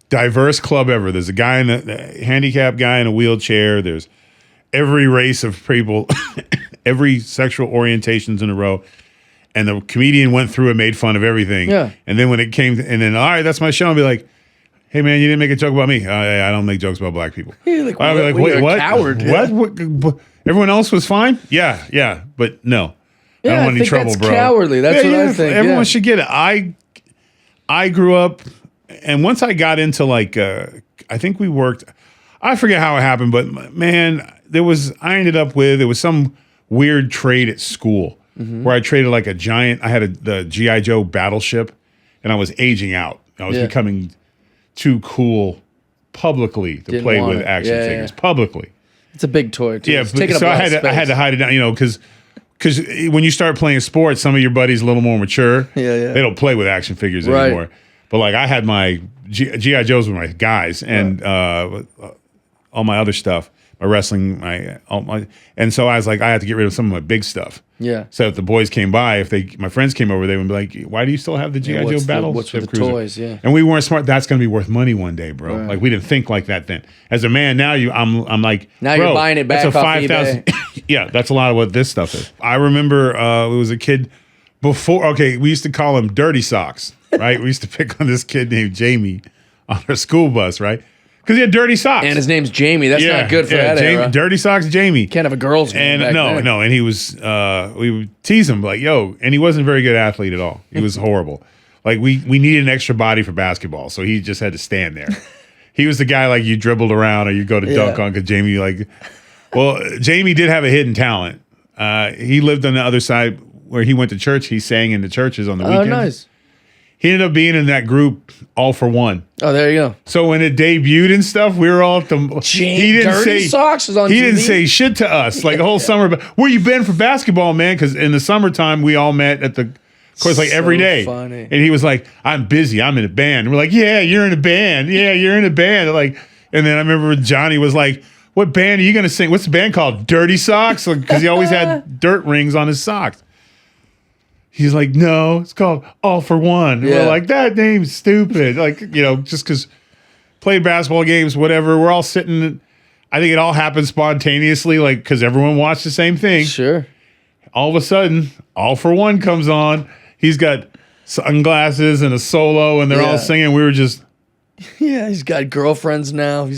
diverse club ever. There's a guy a handicapped guy in a wheelchair. There's every race of people, every sexual orientations in a row. And the comedian went through and made fun of everything. Yeah. And then when it came to, and then, all right, that's my show. I'll be like, hey, man, you didn't make a joke about me. I don't make jokes about black people. Like, I'll be like, wait, what? Coward. What? Everyone else was fine? Yeah. But no. Yeah, I don't want any trouble, that's bro. Cowardly. That's what I think. Everyone should get it. I grew up, and once I got into I think we worked, I forget how it happened, but man, there was some weird trade at school. Mm-hmm. Where I traded like a giant. I had the G.I. Joe battleship, and I was aging out. I was becoming too cool publicly to play with action figures publicly. It's a big toy too. Yeah, so I had to hide it down. Because when you start playing sports, some of your buddies a little more mature. They don't play with action figures anymore. But like I had my G.I. Joes with my guys and all my other stuff, my wrestling, and so I was like, I had to get rid of some of my big stuff. Yeah. So if the boys came by, my friends came over, they would be like, "Why do you still have the G.I. Joe battleship what's with the cruiser?" Toys? Yeah. And we weren't smart. That's going to be worth money one day, bro. Right. Like we didn't think like that then. As a man, now I'm like, now bro, you're buying it back that's off eBay. Yeah, that's a lot of what this stuff is. I remember it was a kid before. Okay, we used to call him Dirty Socks, right? We used to pick on this kid named Jamie on our school bus, right? Because he had dirty socks. And his name's Jamie. That's not good for that Jamie, era. Dirty Socks Jamie. Can't have a girl's name back then. No. And he was, we would tease him like, yo, and he wasn't a very good athlete at all. He was horrible. Like we needed an extra body for basketball, so he just had to stand there. He was the guy like you dribbled around or you go to dunk on because Jamie Jamie did have a hidden talent. He lived on the other side where he went to church. He sang in the churches on the weekends. Oh, nice. He ended up being in that group All for One. Oh, there you go. So when it debuted and stuff, we were all at the. Dirty Socks was on He TV? didn't say shit to us like the whole summer. But where you been for basketball, man? Because in the summertime we all met at of course, like every day. Funny. And he was like, "I'm busy. I'm in a band." And we're like, "Yeah, you're in a band. Yeah, you're in a band." Like, and then I remember Johnny was like, "What band are you gonna sing? What's the band called? Dirty Socks?" Because he always had dirt rings on his socks. He's like, "No, it's called All for One." And we're like, that name's stupid. Like, just because played basketball games, whatever. We're all sitting. I think it all happened spontaneously, like because everyone watched the same thing. Sure. All of a sudden, All for One comes on. He's got sunglasses and a solo, and they're all singing. We were just. Yeah, he's got girlfriends now. He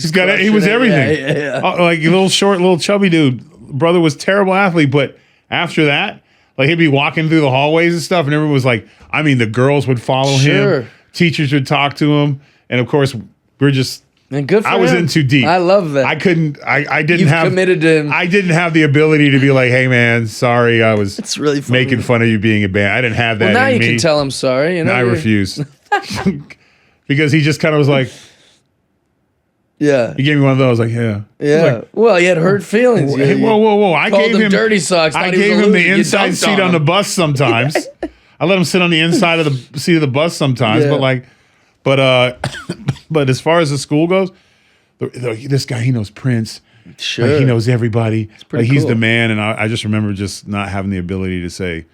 was everything. Yeah. Like a little short, little chubby dude. Brother was terrible athlete, but after that. Like he'd be walking through the hallways and stuff, and everyone was like, I mean, the girls would follow him, teachers would talk to him, and of course, we're just. And good for him. I was in too deep. I love that. I couldn't. I didn't You've have committed to him. I didn't have the ability to be like, hey man, sorry, I was. It's really funny. Making fun of you being a band. I didn't have that. Well, now in you me. can tell him sorry. I refuse because he just kind of was like. Yeah. He gave me one of those, like, yeah. Yeah. Well, he had hurt feelings. Whoa. I gave him Dirty Socks. I gave him the inside seat on the bus sometimes. I let him sit on the inside of the seat of the bus sometimes. But as far as the school goes, this guy, he knows Prince. Sure. Like, he knows everybody. Like, he's cool. the man. And I just remember just not having the ability to say,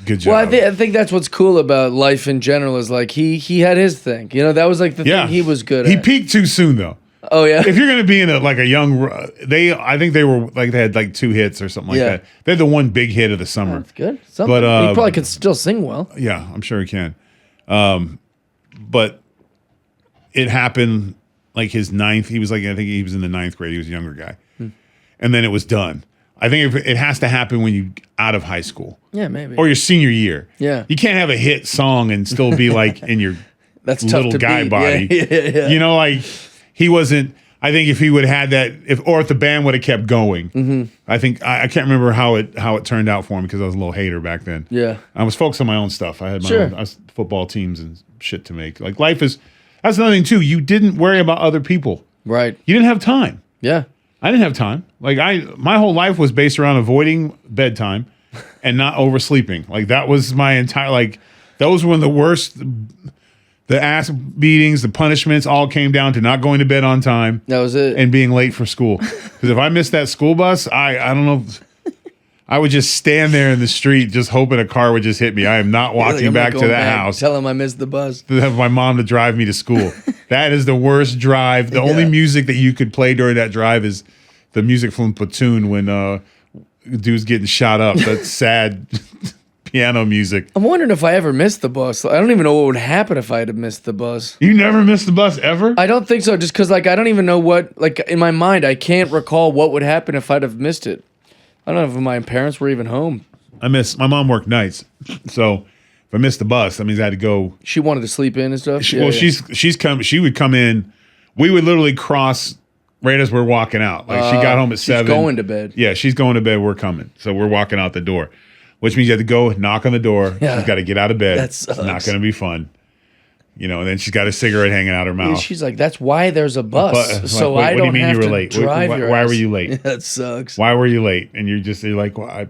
good job. Well, I think that's what's cool about life in general is like he had his thing. That was like the thing he was good at. He peaked too soon, though. Oh, yeah? If you're going to be in a young, I think they were like, they had like 2 hits or something like that. They had the one big hit of the summer. That's good. But he probably could still sing well. Yeah, I'm sure he can. But it happened like his 9th. He was like, I think he was in the 9th grade. He was a younger guy. And then it was done. I think it has to happen when you out of high school. Yeah, maybe. Or your senior year. Yeah. You can't have a hit song and still be like in your That's little tough to guy beat. body. Yeah. Like he wasn't. I think if he would have had that, if the band would have kept going, I think I can't remember how it turned out for him because I was a little hater back then. Yeah. I was focused on my own stuff. I had my own football teams and shit to make. Like that's another thing too. You didn't worry about other people. Right. You didn't have time. Yeah. I didn't have time. Like my whole life was based around avoiding bedtime and not oversleeping. Like that was my entire, like those were the worst, the ass beatings, the punishments all came down to not going to bed on time. That was it. And being late for school. Because if I missed that school bus, I don't know, I would just stand there in the street just hoping a car would just hit me. I am not walking back to that house. Tell him I missed the bus. To have my mom to drive me to school. That is the worst drive. The only music that you could play during that drive is the music from Platoon when dude's getting shot up. That's sad piano music. I'm wondering if I ever missed the bus. I don't even know what would happen if I had missed the bus. You never missed the bus ever? I don't think so. Just because I don't even know what, in my mind, I can't recall what would happen if I'd have missed it. I don't know if my parents were even home. My mom worked nights. So if I missed the bus, that means I had to go. She wanted to sleep in and stuff? She would come in. We would literally cross right as we're walking out. Like she got home at 7. She's going to bed. Yeah, she's going to bed. We're coming. So we're walking out the door, which means you have to go knock on the door. Yeah. She's got to get out of bed. That It's sucks. not going to be fun. And then she's got a cigarette hanging out her mouth. She's like, that's why there's a bus. So like, I don't have to late? drive Why were you late? That sucks. Why were you late? And you're like, well,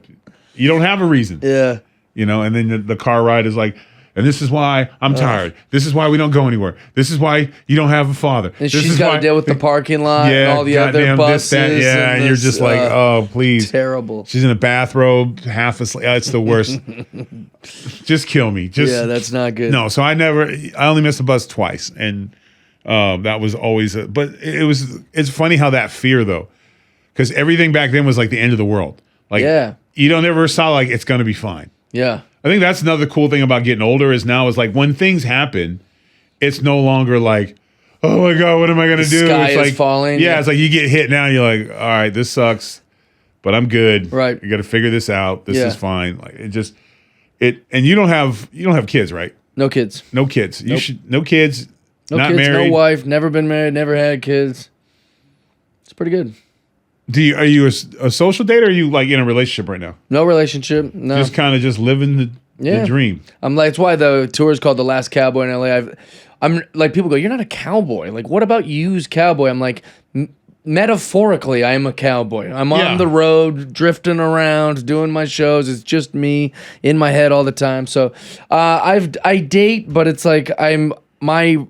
you don't have a reason. Yeah. And then the car ride is like, and this is why I'm tired. This is why we don't go anywhere. This is why you don't have a father. And she's got to deal with the parking lot and all the other buses. And you're just like, oh, please. Terrible. She's in a bathrobe, half asleep. It's the worst. Just kill me. Yeah, that's not good. No, so I only missed the bus twice. And that was always, but it's funny how that fear though, because everything back then was like the end of the world. Like, you don't ever saw like, it's going to be fine. Yeah. I think that's another cool thing about getting older is now is like when things happen, it's no longer like, oh my God, what am I going to do? Sky it's is like falling. Yeah, it's like you get hit now and you're like, all right, this sucks, but I'm good. Right. You got to figure this out. This is fine. Like and you don't have kids, right? No kids. No kids. Nope. No kids. No not kids, married. no wife, never been married, never had kids. It's pretty good. Are you a social date or are you like in a relationship right now? No relationship. No. Just kind of just living the dream. I'm like, it's why the tour is called The Last Cowboy in LA. I'm like, people go, you're not a cowboy. Like, what about you's cowboy? I'm like, metaphorically, I am a cowboy. I'm on the road, drifting around, doing my shows. It's just me in my head all the time. So I date, but it's like my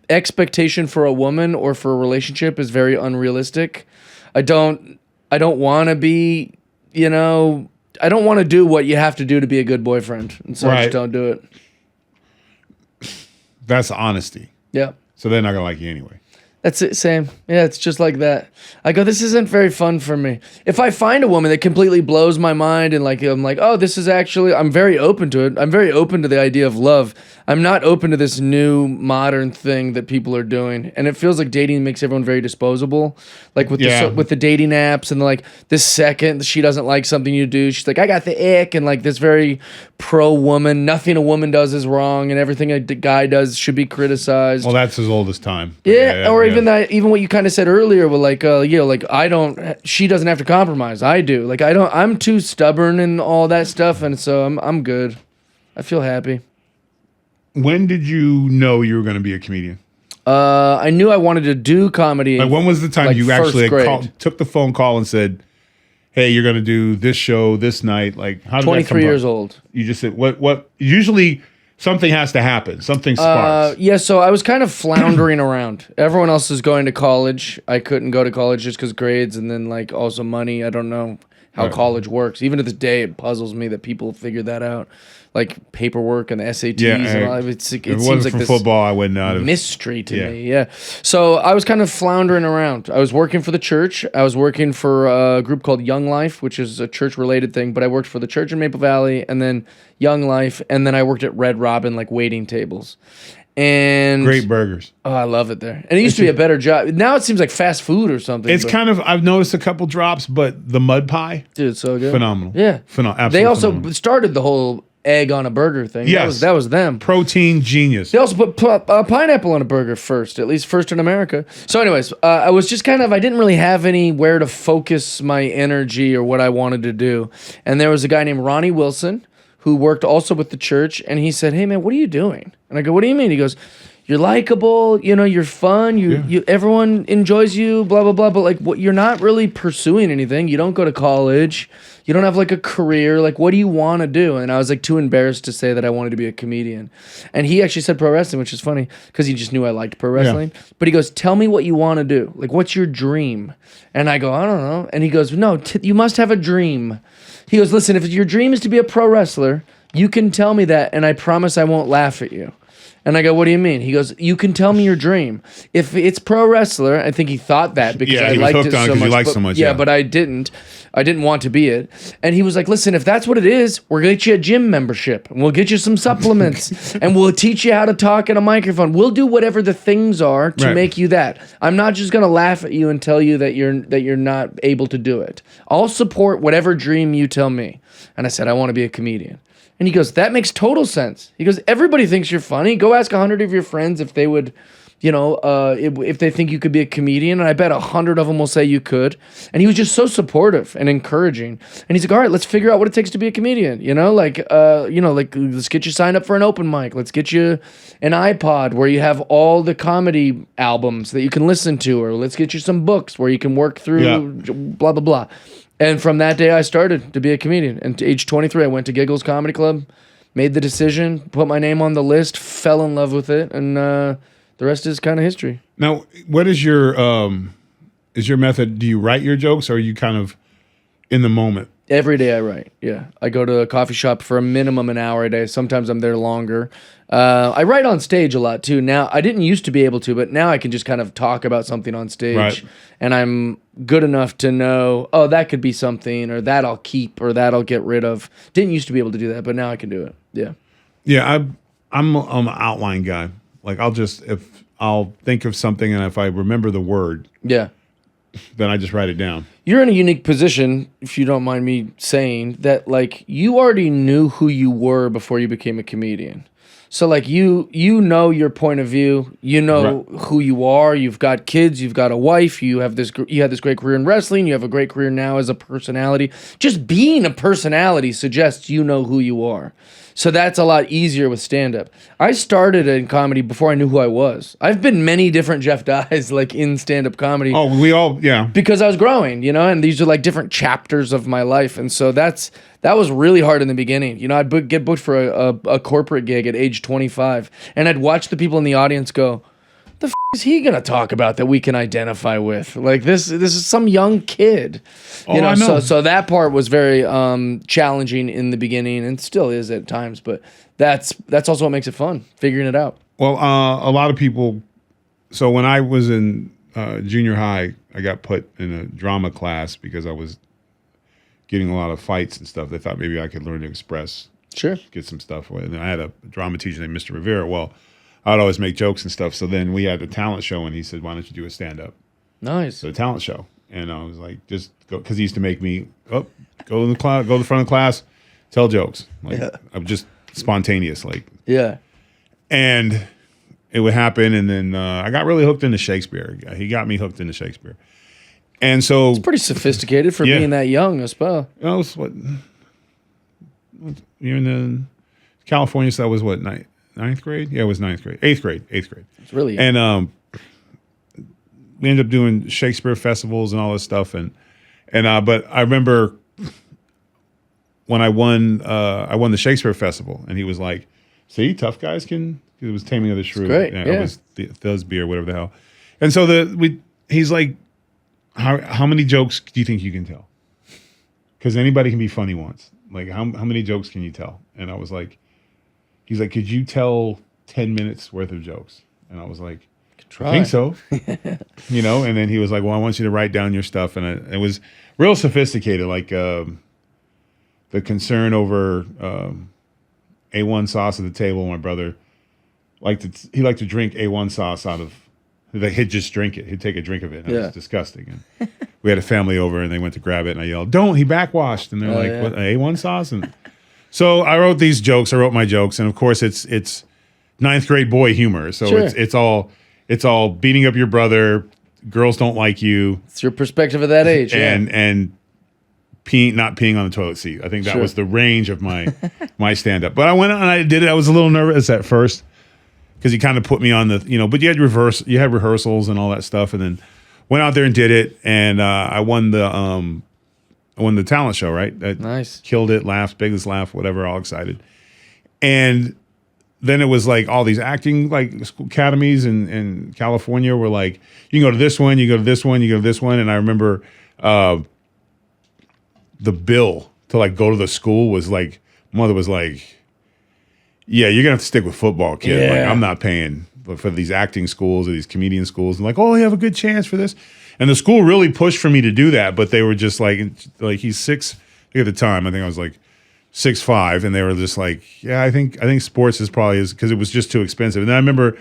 expectation for a woman or for a relationship is very unrealistic. I don't want to be, I don't want to do what you have to do to be a good boyfriend. And so I just don't do it. That's honesty. Yeah. So they're not going to like you anyway. That's it, same. Yeah, it's just like that. I go, this isn't very fun for me. If I find a woman that completely blows my mind and like I'm like, oh, this is actually, I'm very open to it. I'm very open to the idea of love. I'm not open to this new modern thing that people are doing. And it feels like dating makes everyone very disposable. Like with the dating apps and like this second she doesn't like something you do, she's like, I got the ick, and like this very pro-woman, nothing a woman does is wrong and everything a guy does should be criticized. Well, that's as old as time. Even what you kind of said earlier with like, she doesn't have to compromise. I do. Like, I'm too stubborn and all that stuff. And so I'm good. I feel happy. When did you know you were going to be a comedian? I knew I wanted to do comedy. Like, when was the time you actually took the phone call and said, hey, you're going to do this show this night? Like, how did 23 that come years up? old. You just said, what usually Something has to happen. Something sparks. Yeah, so I was kind of floundering around. Everyone else is going to college. I couldn't go to college just because grades and then like also money. I don't know how college works. Even to this day, it puzzles me that people figured that out. Like paperwork and the SATs and all. It if it seems wasn't like for this football, I would not have. mystery to me. Yeah. So I was kind of floundering around. I was working for the church. I was working for a group called Young Life, which is a church-related thing. But I worked for the church in Maple Valley, and then Young Life, and then I worked at Red Robin, like waiting tables. And Great burgers. Oh, I love it there. And it used to be a better job. Now it seems like fast food or something. It's kind of, I've noticed a couple drops, but the mud pie, dude, it's so good. phenomenal. Yeah. Phenomenal. They also phenomenal. started the whole egg on a burger thing. Yes. That was them. Protein genius. They also put pineapple on a burger first, at least first in America. So anyways, I was just kind of, I didn't really have anywhere to focus my energy or what I wanted to do. And there was a guy named Ronnie Wilson who worked also with the church. And he said, hey man, what are you doing? And I go, what do you mean? He goes, you're likable, you know, you're fun, you everyone enjoys you, blah, blah, blah. But like you're not really pursuing anything. You don't go to college. You don't have like a career. Like, what do you want to do? And I was like too embarrassed to say that I wanted to be a comedian. And he actually said pro wrestling, which is funny because he just knew I liked pro wrestling. Yeah. But he goes, tell me what you want to do. Like, what's your dream? And I go, I don't know. And he goes, no, you must have a dream. He goes, listen, if your dream is to be a pro wrestler, you can tell me that and I promise I won't laugh at you. And I go, what do you mean? He goes, you can tell me your dream. If it's pro wrestler, I think he thought that because I liked it so much. Yeah, but I didn't. I didn't want to be it. And he was like, listen, if that's what it is, we'll get you a gym membership. And we'll get you some supplements. And we'll teach you how to talk in a microphone. We'll do whatever the things are to make you that. I'm not just going to laugh at you and tell you that you're not able to do it. I'll support whatever dream you tell me. And I said, I want to be a comedian. And he goes, that makes total sense. He goes, everybody thinks you're funny. Go ask 100 of your friends if they would, you know, if they think you could be a comedian. And I bet 100 of them will say you could. And he was just so supportive and encouraging. And he's like, all right, let's figure out what it takes to be a comedian. You know, like let's get you signed up for an open mic. Let's get you an iPod where you have all the comedy albums that you can listen to. Or let's get you some books where you can work through blah, blah, blah. And from that day, I started to be a comedian. And to age 23, I went to Giggles Comedy Club, made the decision, put my name on the list, fell in love with it, and the rest is kind of history. Now, what is your method? Do you write your jokes, or are you kind of in the moment? Every day I write, yeah. I go to a coffee shop for a minimum an hour a day. Sometimes I'm there longer. I write on stage a lot, too. Now, I didn't used to be able to, but now I can just kind of talk about something on stage. Right. And I'm good enough to know, oh, that could be something, or that I'll keep, or that I'll get rid of. Didn't used to be able to do that, but now I can do it, yeah. Yeah, I'm an outline guy. Like, I'll think of something, and if I remember the word, then I just write it down. You're in a unique position, if you don't mind me saying, that like you already knew who you were before you became a comedian. So like you know your point of view, you know who you are. You've got kids, you've got a wife, you had this great career in wrestling, you have a great career now as a personality. Just being a personality suggests you know who you are. So that's a lot easier with stand-up. I started in comedy before I knew who I was. I've been many different Jeff Dyes, like in stand-up comedy. Oh, we all, yeah. Because I was growing, you know, and these are like different chapters of my life. And so that was really hard in the beginning. You know, I'd get booked for a corporate gig at age 25, and I'd watch the people in the audience go, the f*** is he gonna talk about that we can identify with? Like this is some young kid, you know. So that part was very challenging in the beginning, and still is at times. But that's also what makes it fun, figuring it out. Well, a lot of people. So when I was in junior high, I got put in a drama class because I was getting a lot of fights and stuff. They thought maybe I could learn to express, get some stuff. And I had a drama teacher named Mr. Rivera. Well, I'd always make jokes and stuff. So then we had the talent show, and he said, why don't you do a stand-up? Nice. So the talent show. And I was like, just go, because he used to make me, go to the class, go to the front of the class, tell jokes. Like, I'm just spontaneous. Like, and it would happen. And then I got really hooked into Shakespeare. He got me hooked into Shakespeare. And so. It's pretty sophisticated for being that young as well. I was you're in the California, so that was what, ninth grade? Yeah, it was ninth grade. Eighth grade. It's really young. And we ended up doing Shakespeare festivals and all this stuff. And but I remember when I won the Shakespeare festival, and he was like, See, tough guys can. It was Taming of the Shrew. great, Yeah, yeah. It was the Thusby or whatever the hell. And so he's like, how many jokes do you think you can tell? Because anybody can be funny once. Like, how many jokes can you tell? And I was like, he's like, could you tell 10 minutes worth of jokes? And I was like, I think so. And then he was like, well, I want you to write down your stuff. And it was real sophisticated, like the concern over A1 sauce at the table. My brother liked to drink A1 sauce out of, he'd just drink it. He'd take a drink of it. And it was disgusting. And we had a family over and they went to grab it and I yelled, don't, he backwashed. And they're what, A1 sauce? And so I wrote these jokes. I wrote my jokes. And of course it's ninth grade boy humor. So it's all beating up your brother. Girls don't like you. It's your perspective of that age. And not peeing on the toilet seat. I think that was the range of my stand up. But I went on and I did it. I was a little nervous at first because he kind of put me on the, but you had rehearsals and all that stuff. And then went out there and did it. And I won the talent show, right? Nice. Killed it, laughed, biggest laugh, whatever, all excited. And then it was like all these acting like school academies in California were like, you can go to this one, you go to this one, you go to this one. And I remember the bill to like go to the school was like, mother was like, yeah, you're gonna have to stick with football, kid. Yeah. Like, I'm not paying for these acting schools or these comedian schools. And like, oh, you have a good chance for this. And the school really pushed for me to do that, but they were just like he's 6. At the time, I think I was like 6'5", and they were just like, yeah, I think sports is probably because it was just too expensive. And then I remember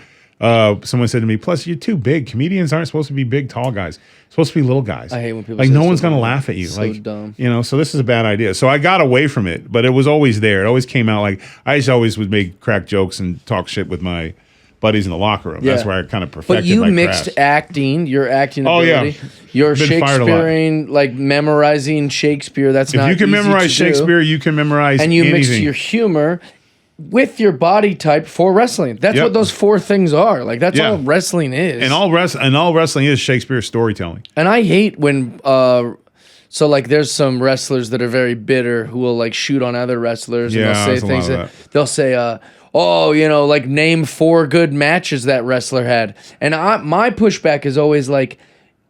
someone said to me, plus you're too big. Comedians aren't supposed to be big, tall guys. It's supposed to be little guys. I hate when people like say no one's stuff gonna like laugh at you. So like dumb. so this is a bad idea. So I got away from it, but it was always there. It always came out like I just always would make crack jokes and talk shit with my buddies in the locker room. Yeah. That's where I kind of perfected But you my mixed craft. acting, your acting Oh, yeah. ability, your Been fired a lot. Shakespearean, like memorizing Shakespeare. That's not If you can easy memorize to do. Shakespeare, you can memorize And you anything. mixed your humor with your body type for wrestling. That's Yep. what those 4 things are. Like that's Yeah. all wrestling is. and all wrestling is Shakespeare storytelling. And I hate when so like there's some wrestlers that are very bitter who will like shoot on other wrestlers and Yeah, they'll there's say a lot things of that they'll say like name 4 good matches that wrestler had. And my pushback is always like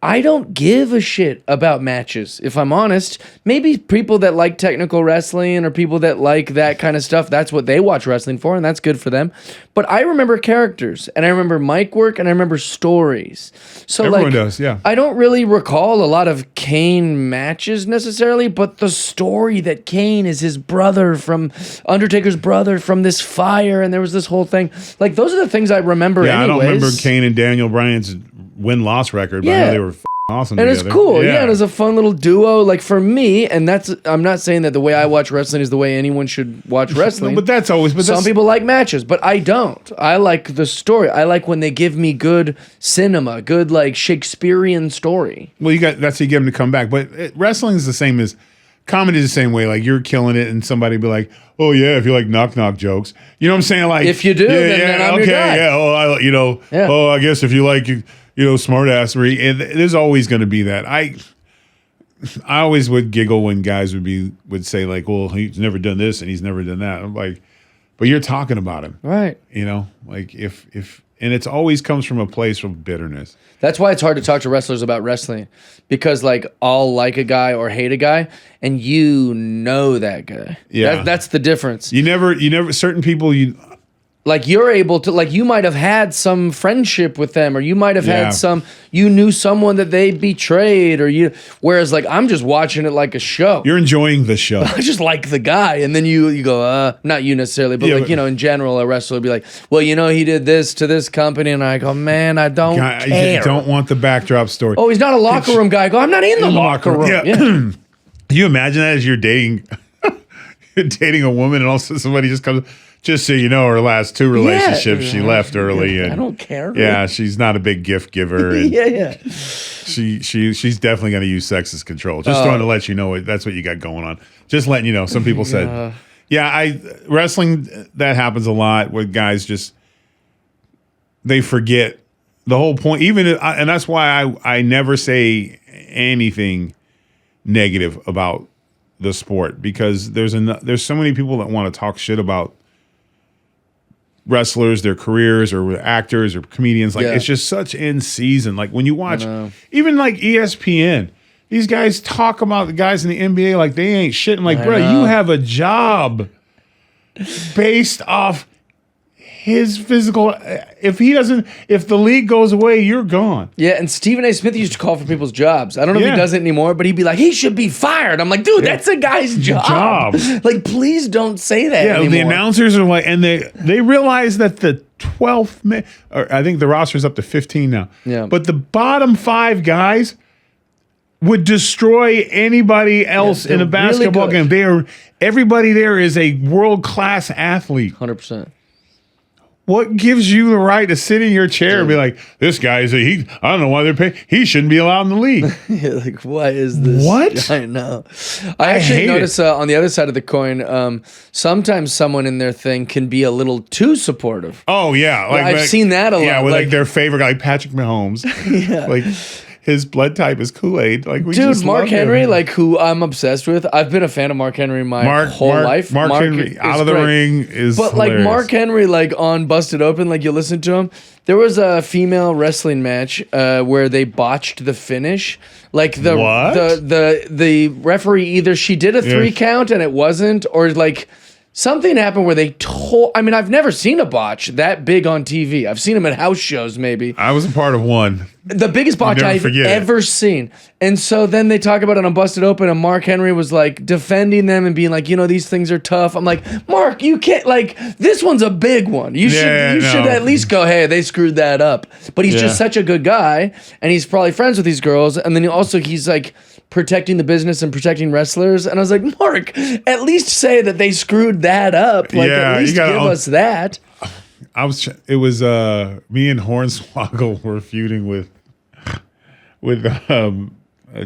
I don't give a shit about matches, if I'm honest. Maybe people that like technical wrestling or people that like that kind of stuff, that's what they watch wrestling for, and that's good for them. But I remember characters, and I remember mic work, and I remember stories. So Everyone does, yeah. I don't really recall a lot of Kane matches necessarily, but the story that Kane is his brother from Undertaker's brother from this fire, and there was this whole thing. Like those are the things I remember. Yeah, anyways. I don't remember Kane and Daniel Bryan's win-loss record, but I Yeah. know they were awesome And together. it's cool, yeah. And it was a fun little duo. Like for me, and I'm not saying that the way I watch wrestling is the way anyone should watch wrestling. No, but that's always. But some people like matches, but I don't. I like the story. I like when they give me good cinema, good like Shakespearean story. Well, that's how you get them to come back. But wrestling is the same as comedy is the same way. Like you're killing it, and somebody be like, "Oh yeah, if you like knock jokes, you know what I'm saying?" Like If you do, then I'm okay, your guy. yeah. Oh, Yeah. Oh, I guess if you like, smartassery, and there's always going to be that. I always would giggle when guys would say like, "Well, he's never done this and he's never done that." I'm like, but you're talking about him, Right. Like if and it's always comes from a place of bitterness. That's why it's hard to talk to wrestlers about wrestling, because like I'll like a guy or hate a guy, and you know that guy. Yeah. That's the difference. You never certain people Like you're able to, like you might have had some friendship with them, or you might have Yeah. had you knew someone that they betrayed, whereas like I'm just watching it like a show. you're enjoying the show. I just like the guy, and then you go, not you necessarily, but Yeah, like, in general, a wrestler would be like, well, he did this to this company, and I go, man, I don't care. You don't want the backdrop story. Oh, he's not a locker room guy. I go, I'm not in the locker room. Yeah. Yeah. Can you imagine that as you're dating a woman, and also somebody just comes. Just so you know, her last 2 relationships, she left early, and I don't care. yeah, she's not a big gift giver, and Yeah. she's definitely going to use sex as control. Just trying to let you know that's what you got going on. Just letting you know. Some people said, wrestling, that happens a lot where guys they forget the whole point. And that's why I never say anything negative about the sport, because there's so many people that want to talk shit about wrestlers, their careers, or with actors or comedians. Like, Yeah. it's just such in season. Like, when you watch, even like ESPN, these guys talk about the guys in the NBA like they ain't shit. I'm like, bro, you have a job based off his physical. If the league goes away, you're gone. Yeah, and Stephen A. Smith used to call for people's jobs. I don't know if he does it anymore, but he'd be like, he should be fired. I'm like, dude, that's a guy's job. Like, please don't say that anymore. The announcers are like, and they realize that the 12th man, or I think the roster's up to 15 now. Yeah. But the bottom 5 guys would destroy anybody else in a basketball game. Everybody there is a world-class athlete. 100%. What gives you the right to sit in your chair and be like, this guy is I don't know why they're paying. He shouldn't be allowed in the league. Yeah, like, what is this? What? I know. I actually notice on the other side of the coin, sometimes someone in their thing can be a little too supportive. Oh, yeah. I've seen that a lot. Yeah, with like their favorite guy, Patrick Mahomes. Yeah. Like, his blood type is Kool-Aid. Like, dude, Mark Henry, like, who I'm obsessed with. I've been a fan of Mark Henry my whole life. Mark Henry out of the ring is But hilarious. like Mark Henry, like on Busted Open, like you listen to him. There was a female wrestling match where they botched the finish. Like the referee either she did a 3 count and it wasn't, or like something happened where they told. I mean, I've never seen a botch that big on TV. I've seen them at house shows, maybe. I was a part of one. The biggest botch I've ever seen. And so then they talk about it on Busted Open, and Mark Henry was like defending them and being like, these things are tough. I'm like, Mark, you can't, like, this one's a big one. You should at least go, hey, they screwed that up. But he's just such a good guy, and he's probably friends with these girls. And then he's like protecting the business and protecting wrestlers. And I was like, Mark, at least say that they screwed that up. Like, at least give us that. It was me and Hornswoggle were feuding with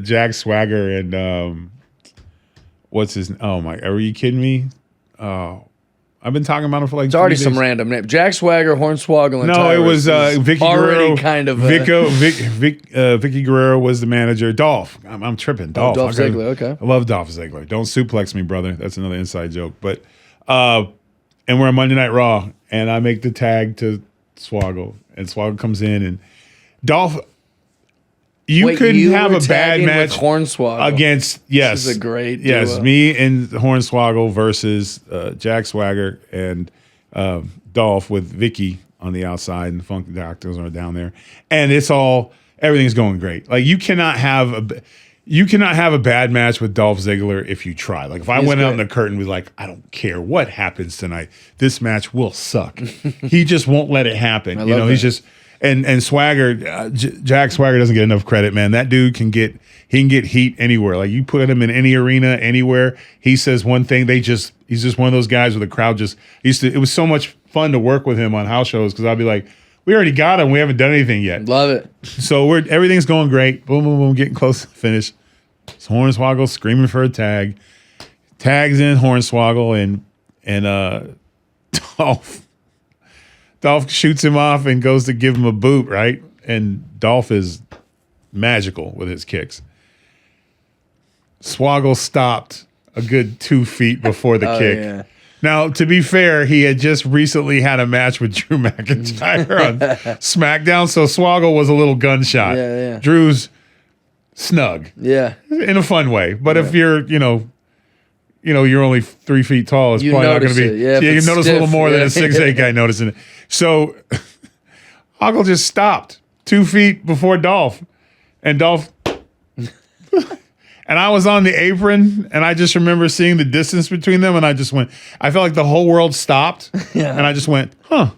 Jack Swagger and what's his? Oh my! Are you kidding me? Oh, I've been talking about him for like. It's already some random name. Jack Swagger, Hornswoggle, and no, Tyrus. It was Vicky Guerrero. Kind of Vicky Guerrero was the manager. Dolph, I'm tripping. Dolph Ziggler. Okay, I love Dolph Ziggler. Don't suplex me, brother. That's another inside joke. But and we're on Monday Night Raw, and I make the tag to Swoggle, and Swoggle comes in, and Dolph. You couldn't have a bad match with Hornswoggle against This is a great duo. Yes, me and Hornswoggle versus Jack Swagger and Dolph with Vicky on the outside, and the Funky Doctors are down there, and everything's going great. Like, you cannot have a bad match with Dolph Ziggler if you try. Like, if I went out in the curtain and was like, I don't care what happens tonight, this match will suck. He just won't let it happen. He's just. And Swagger, Jack Swagger doesn't get enough credit, man. That dude can get heat anywhere. Like, you put him in any arena, anywhere. He says one thing, he's just one of those guys where the crowd it was so much fun to work with him on house shows, because I'd be like, we already got him, we haven't done anything yet. Love it. So everything's going great. Boom, boom, boom, getting close to the finish. So Hornswoggle screaming for a tag. Tags in Hornswoggle and Dolph shoots him off and goes to give him a boot, right? And Dolph is magical with his kicks. Swoggle stopped a good 2 feet before the kick. Yeah. Now, to be fair, he had just recently had a match with Drew McIntyre on SmackDown, so Swoggle was a little gunshot. Yeah. Drew's snug. Yeah. In a fun way. But if you're, you're only 3 feet tall, it's probably not going to be. You notice a little more than a 6'8" guy noticing it. So Hoggle just stopped 2 feet before Dolph. And Dolph. And I was on the apron, and I just remember seeing the distance between them, and I felt like the whole world stopped. Yeah. And I just went, huh.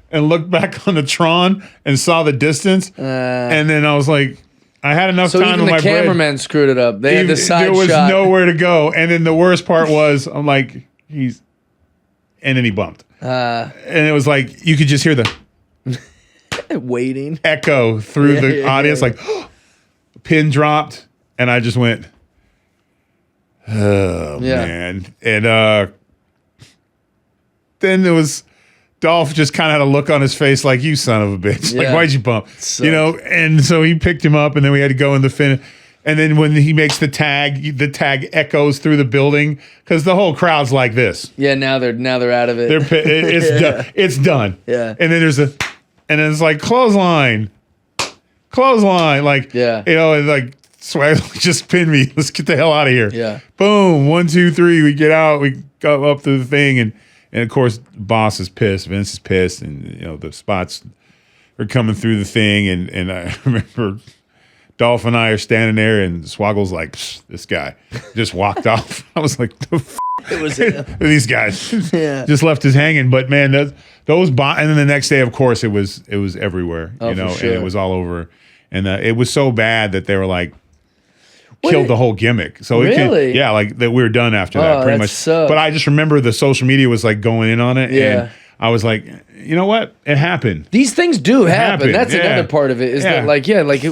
And looked back on the Tron and saw the distance. And then I was like, I had enough time with my bread. So even the cameraman screwed it up. They had the side shot. There was nowhere to go. And then the worst part was, I'm like, and then he bumped. And it was like, you could just hear the waiting echo through the audience, like, pin dropped. And I just went, oh, man. And then there was, Dolph just kind of had a look on his face like, you son of a bitch. Like, why'd you bump? And so he picked him up, and then we had to go in the finish. And then when he makes the tag echoes through the building because the whole crowd's like this. Yeah, now they're out of it. It's done. It's done. Yeah. And then and then it's like clothesline, like and like Swag just pinned me. Let's get the hell out of here. Yeah. Boom. 1, 2, 3. We get out. We go up to the thing, and of course, boss is pissed. Vince is pissed, and the spots are coming through the thing, and I remember. Dolph and I are standing there, and Swoggle's like, this guy just walked off. I was like, the it was him. These guys just left us hanging. But man, and then the next day, of course, it was everywhere, sure. and it was all over. And it was so bad that they were like, killed the whole gimmick. So really? Like that we were done after that, pretty much. Sucks. But I just remember the social media was like going in on it. Yeah. And I was like, you know what? It happened. These things do happen. That's another part of it. Is that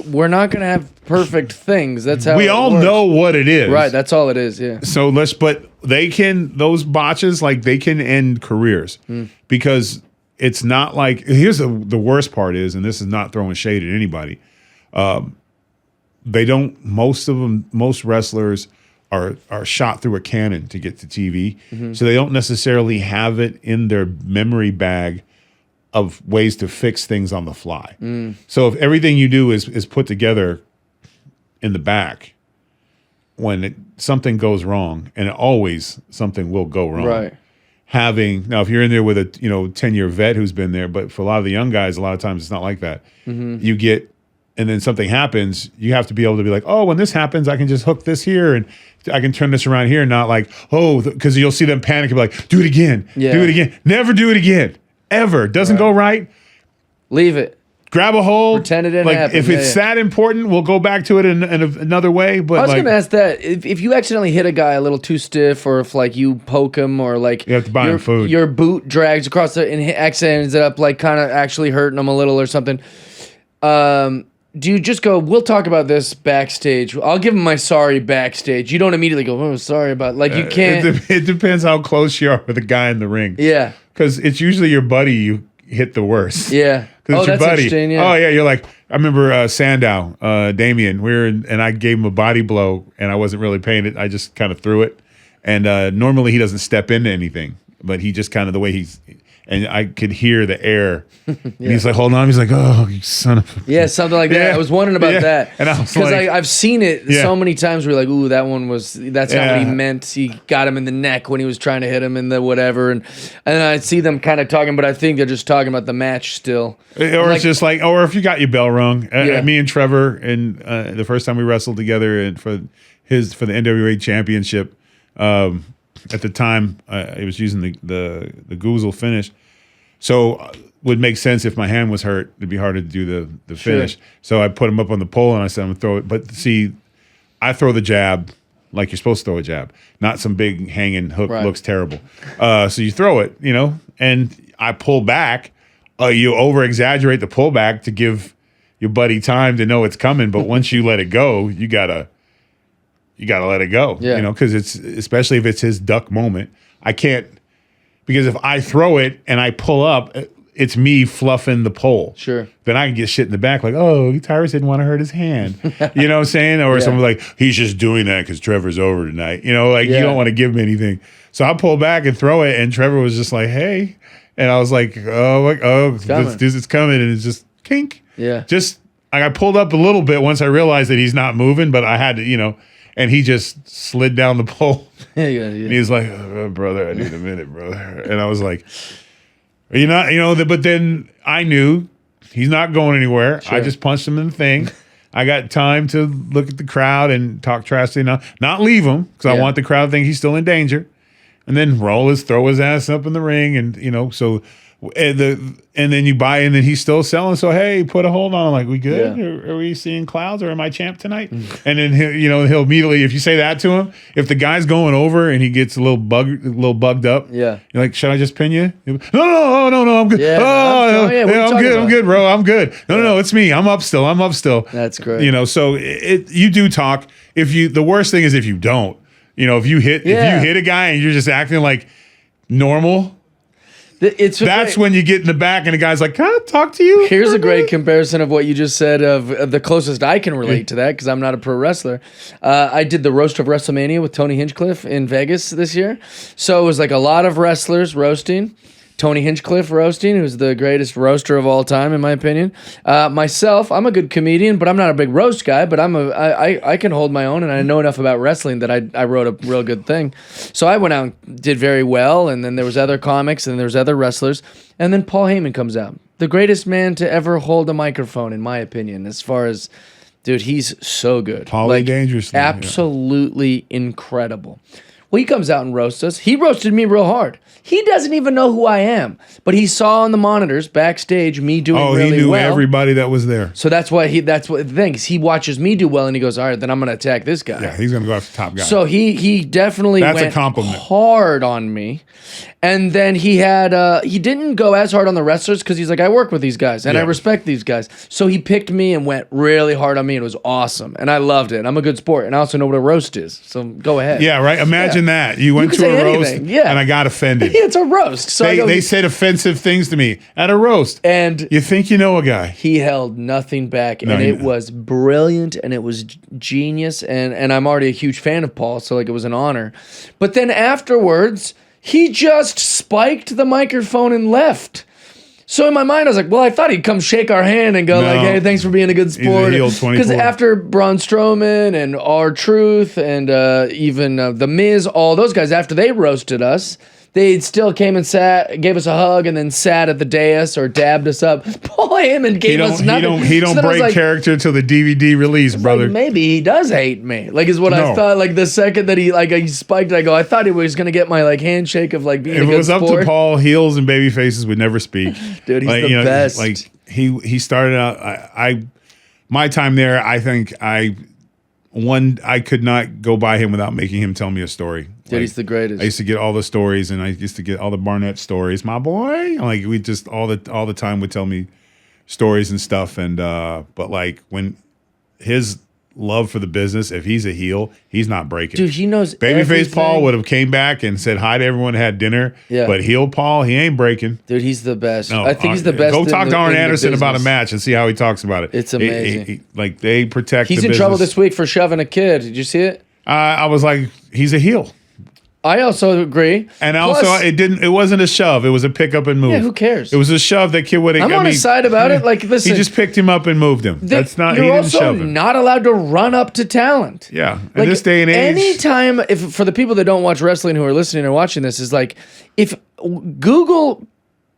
we're not gonna have perfect things. That's how we all know what it is. Right. That's all it is. Yeah. So but those botches, like they can end careers because it's not like, here's the worst part is, and this is not throwing shade at anybody. Most wrestlers are shot through a cannon to get to TV. So they don't necessarily have it in their memory bag of ways to fix things on the fly. So if everything you do is put together in the back, when something goes wrong, and always something will go wrong. Right. Now, if you're in there with a 10-year vet who's been there, but for a lot of the young guys, a lot of times it's not like that. You get, and then something happens, you have to be able to be like, oh, when this happens, I can just hook this here and I can turn this around here, not like, because you'll see them panic and be like, do it again, do it again. Never do it again, ever. Doesn't go right. Leave it. Grab a hold. Pretend it didn't happen. If it's that important, we'll go back to it in another way. But I was going to ask that. If you accidentally hit a guy a little too stiff, or if like you poke him, or like you have to buy him food. Your boot drags across and accidentally ends up like kind of actually hurting him a little or something. Do you just go, we'll talk about this backstage? I'll give him my sorry backstage. You don't immediately go, oh, sorry about, like you can't. It depends how close you are with the guy in the ring. Yeah. Because it's usually your buddy you hit the worst. Yeah. Because it's your that's buddy. interesting, yeah. Oh, yeah. You're like, I remember Sandow, Damien, and I gave him a body blow, and I wasn't really paying it. I just kind of threw it. And normally he doesn't step into anything, but he just kind of the way and I could hear the air. And he's like, hold on. He's like, oh, you son of a... Yeah, something like that. I was wondering about that. And I was because like... I've seen it so many times where you're like, ooh, that's not what he meant. He got him in the neck when he was trying to hit him in the whatever. And I see them kind of talking, but I think they're just talking about the match still. Or it's just like, or if you got your bell rung. Me and Trevor, and the first time we wrestled together and for the NWA championship, at the time, I was using the Goozle finish. So would make sense if my hand was hurt. It'd be harder to do the finish. Sure. So I put him up on the pole and I said, I'm going to throw it. But see, I throw the jab like you're supposed to throw a jab. Not some big hanging hook looks terrible. So you throw it, and I pull back. You over-exaggerate the pullback to give your buddy time to know it's coming. But once you let it go, you gotta let it go. Yeah. Because it's, especially if it's his duck moment. I can't, because if I throw it and I pull up, it's me fluffing the pole. Sure. Then I can get shit in the back like, oh, Tyrus didn't want to hurt his hand. You know what I'm saying? Or someone like, he's just doing that because Trevor's over tonight. You don't want to give him anything. So I pull back and throw it, and Trevor was just like, hey. And I was like, this is coming. And it's just kink. Yeah. Just, I pulled up a little bit once I realized that he's not moving, but I had to, and he just slid down the pole. And he was like, oh, brother, I need a minute, brother. And I was like, are you not, but then I knew he's not going anywhere. Sure. I just punched him in the thing. I got time to look at the crowd and talk trash to him. Not leave him, because I want the crowd to think he's still in danger. And then throw his ass up in the ring. And, so... And then you buy in, and he's still selling. So hey, put a hold on. Like, we good? Yeah. Are we seeing clouds, or am I champ tonight? And then he'll immediately, if you say that to him, if the guy's going over and he gets a little bugged up, you're like, should I just pin you? No, I'm good. Yeah, I'm good, bro. I'm good. No, it's me. I'm up still. That's great. So you do talk. The worst thing is if you don't. If you hit a guy and you're just acting like normal. That's when you get in the back and the guy's like, "Can I talk to you?" Here's a great comparison of what you just said of the closest I can relate to that because I'm not a pro wrestler. I did the roast of WrestleMania with Tony Hinchcliffe in Vegas this year. So it was like a lot of wrestlers roasting. Tony Hinchcliffe roasting, who's the greatest roaster of all time, in my opinion. Myself, I'm a good comedian, but I'm not a big roast guy, but I can hold my own, and I know enough about wrestling that I wrote a real good thing. So I went out and did very well, and then there was other comics, and there was other wrestlers, and then Paul Heyman comes out. The greatest man to ever hold a microphone, in my opinion, as far as, dude, he's so good. Paulie Dangerously. Absolutely incredible. Well, he comes out and roasts us. He roasted me real hard. He doesn't even know who I am, but he saw on the monitors backstage me doing really well. Oh, he knew everybody that was there. So that's what the thing is. He watches me do well, and he goes, "All right, then I'm going to attack this guy." Yeah, he's going to go after the top guy. So he definitely That's went a compliment. hard on me, and then he didn't go as hard on the wrestlers because he's like, I work with these guys and I respect these guys. So he picked me and went really hard on me. It was awesome, and I loved it. And I'm a good sport, and I also know what a roast is. So go ahead. Yeah, right. Imagine that you went to a roast, and I got offended. It's a roast. So they said offensive things to me at a roast, and you think you know a guy. He held nothing back, and it was brilliant, and it was genius, and I'm already a huge fan of Paul, so like it was an honor. But then afterwards, he just spiked the microphone and left. So in my mind, I was like, well, I thought he'd come shake our hand and go like, hey, thanks for being a good sport. Because after Braun Strowman and R-Truth and even The Miz, all those guys, after they roasted us, they still came and gave us a hug, and then sat at the dais or dabbed us up. Paul Heyman gave us nothing. He don't break character till the DVD release, brother. Like, maybe he does hate me. Like, is what I thought. Like the second that he spiked, I thought he was gonna get my handshake of being a good sport. If it was up to Paul, heels and baby faces would never speak. Dude, he's the best. Like he started out. My time there, I think I could not go by him without making him tell me a story. Dude, he's the greatest. I used to get all the stories, and I used to get all the Barnett stories. My boy, we just all the time would tell me stories and stuff. And but when his love for the business, if he's a heel, he's not breaking. Dude, he knows. Babyface Paul would have came back and said hi to everyone, had dinner. Yeah. But heel Paul, he ain't breaking. Dude, he's the best. No, I think he's the best. Go talk to Arn Anderson about a match and see how he talks about it. It's amazing. They protect. He's in trouble this week for shoving a kid. Did you see it? I was like, he's a heel. I also agree. And plus, it wasn't a shove. It was a pick up and move. Yeah, who cares? It was a shove that kid would have. I'm on his side about it. Like, listen. He just picked him up and moved him. That's not, he didn't shove him. You're also not allowed to run up to talent. Yeah. In this day and age. Anytime, for the people that don't watch wrestling who are listening or watching this, is like, if Google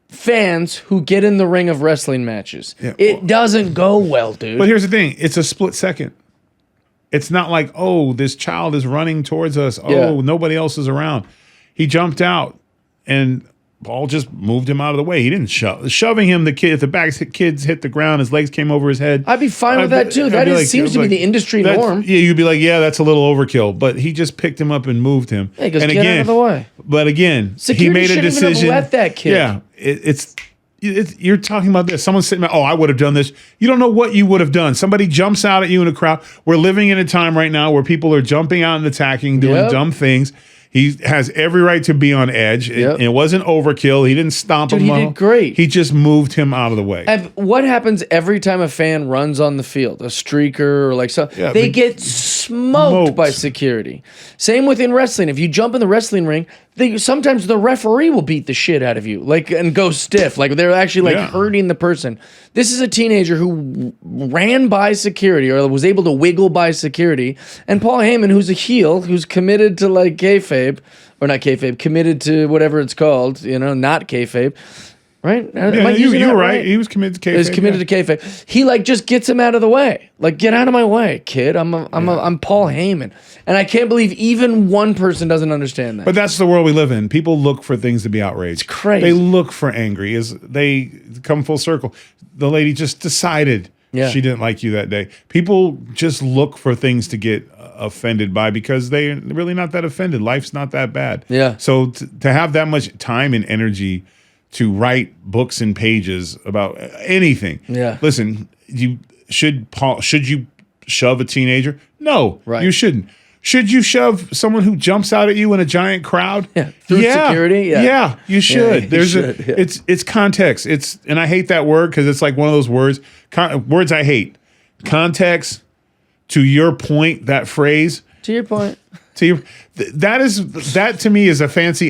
fans who get in the ring of wrestling matches, it doesn't go well, dude. But here's the thing. It's a split second. It's not like, oh, this child is running towards us. Oh, nobody else is around. He jumped out, and Paul just moved him out of the way. He didn't shoving him. If the back kids hit the ground, his legs came over his head. I'd be fine with that too. That seems to be the industry norm. Yeah, you'd be like, yeah, that's a little overkill. But he just picked him up and moved him. Yeah, he goes, get out of the way. But again, security he made a decision. Even have let that kid. Yeah, you're talking about this. Someone's sitting there, I would have done this. You don't know what you would have done. Somebody jumps out at you in a crowd. We're living in a time right now where people are jumping out and attacking, doing dumb things. He has every right to be on edge. It wasn't overkill. He didn't stomp him. He did great. He just moved him out of the way. What happens every time a fan runs on the field? A streaker or they get smoked by security. Same within wrestling. If you jump in the wrestling ring, sometimes the referee will beat the shit out of you, and go stiff. Like they're actually hurting the person. This is a teenager who ran by security or was able to wiggle by security. And Paul Heyman, who's a heel, who's committed to kayfabe, or not kayfabe, committed to whatever it's called, not kayfabe. Right? You were right. He was committed to kayfabe. He was committed to kayfabe. He just gets him out of the way. Get out of my way, kid. I'm Paul Heyman. And I can't believe even one person doesn't understand that. But that's the world we live in. People look for things to be outraged. It's crazy. They look for angry. They come full circle. The lady just decided she didn't like you that day. People just look for things to get offended by because they're really not that offended. Life's not that bad. Yeah. So to have that much time and energy to write books and pages about anything. Yeah. Listen, should you shove a teenager? No, right. You shouldn't. Should you shove someone who jumps out at you in a giant crowd? Through security? Yeah, you should. you There's should, it's context. And I hate that word because it's like one of those words I hate. Context, to your point, that phrase. To your point. That to me is a fancy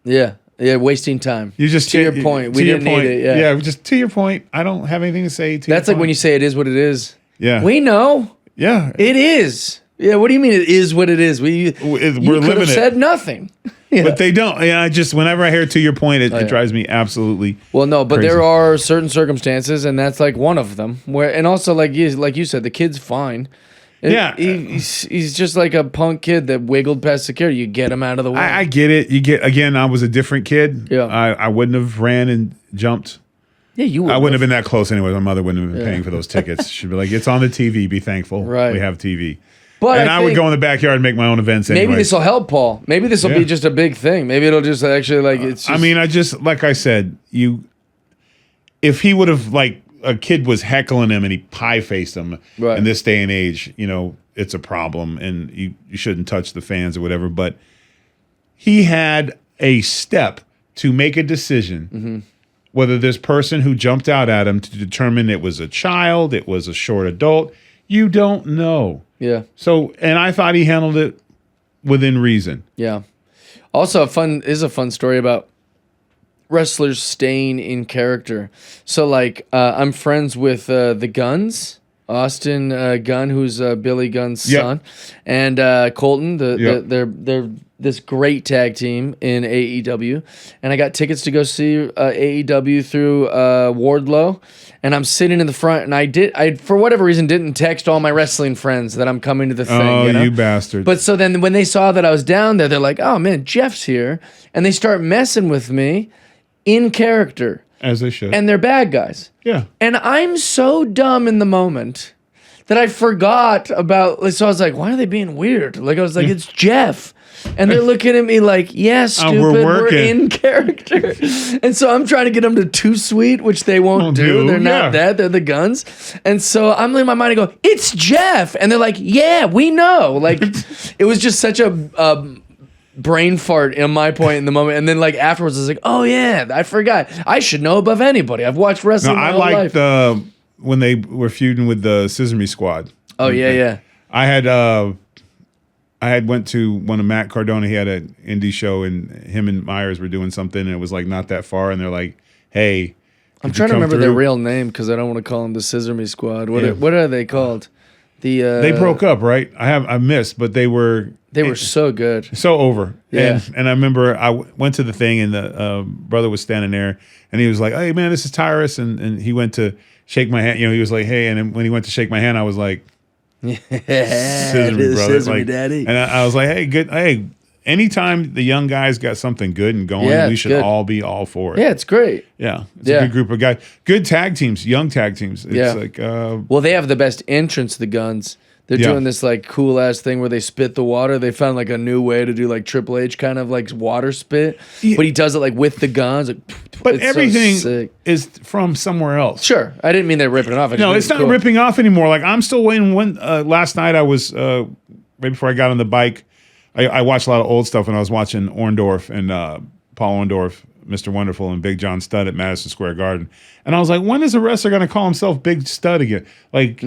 Yeah. Yeah, wasting time. You just to your point. We didn't need it. Yeah, just to your point. I don't have anything to say. That's like when you say it is what it is. Yeah. We know. Yeah. It is. Yeah, what do you mean it is what it is? We're living could have said nothing. Yeah. But they don't. Yeah, whenever I hear to your point, it drives me absolutely Well, no, but crazy. there are certain circumstances, and that's like one of them. And also like you said, the kid's fine. Yeah. He's just like a punk kid that wiggled past security. You get him out of the way. I get it. I was a different kid. Yeah. I wouldn't have ran and jumped. Yeah, you would. I wouldn't have been that close anyway. My mother wouldn't have been paying for those tickets. She'd be like, it's on the TV. Be thankful. Right. We have TV. But and I would go in the backyard and make my own events anyway. Maybe this will help, Paul. Maybe this will be just a big thing. Maybe it'll just actually like it's just, like I said, if he would have like a kid was heckling him and he pie faced him in this day and age, it's a problem and you shouldn't touch the fans or whatever. But he had a step to make a decision whether this person who jumped out at him to determine it was a child, it was a short adult. You don't know. Yeah. So, and I thought he handled it within reason. Yeah. Also, a fun story about wrestlers staying in character. So, like, I'm friends with the Guns, Austin Gunn, who's Billy Gunn's son, and Colton. They're this great tag team in AEW, and I got tickets to go see AEW through Wardlow. And I'm sitting in the front, and I for whatever reason didn't text all my wrestling friends that I'm coming to the thing. Oh, you bastard! But so then when they saw that I was down there, they're like, "Oh man, Jeff's here," and they start messing with me in character, as they should. and they're bad guys. Yeah. And I'm so dumb in the moment that I forgot about. So I was like, "Why are they being weird?" Like I was like, "It's Jeff." And they're looking at me like, yeah, stupid, we're in character. And so I'm trying to get them to Too Sweet, which they won't do. They're not that. They're the Guns. And so I'm in my mind and go, it's Jeff. And they're like, yeah, we know. Like, it was just such a brain fart in my point in the moment. And then like afterwards, I was like, oh yeah, I forgot. I should know above anybody. I've watched wrestling my whole life. I liked when they were feuding with the Sesame Squad. Oh, yeah. I had went to one of Matt Cardona. He had an indie show, and him and Myers were doing something, and it was like not that far. And they're like, "Hey, I'm trying to remember their real name because I don't want to call them the Sesame Squad. What are they called? They broke up, right? I missed, but they were so good, so over. Yeah. And I remember I went to the thing, and the brother was standing there, and he was like, "Hey, man, this is Tyrus," and he went to shake my hand. He was like, "Hey," and then when he went to shake my hand, I was like. Sesame Daddy. And I was like, hey, good. Hey, anytime the young guys got something good and going, we should all be all for it. Yeah, it's great. Yeah. It's a good group of guys. Good tag teams, young tag teams. It's like well, they have the best entrance, the Guns. They're doing this like cool ass thing where they spit the water. They found like a new way to do like Triple H kind of like water spit, but he does it like with the guns. Like, but everything is from somewhere else. Sure, I didn't mean they're ripping it off. No, it's not ripping off anymore. Like I'm still waiting. When last night I was right before I got on the bike, I watched a lot of old stuff, and I was watching Orndorff and Paul Orndorff, Mr. Wonderful, and Big John Studd at Madison Square Garden. And I was like, when is a wrestler going to call himself Big Stud again? Like,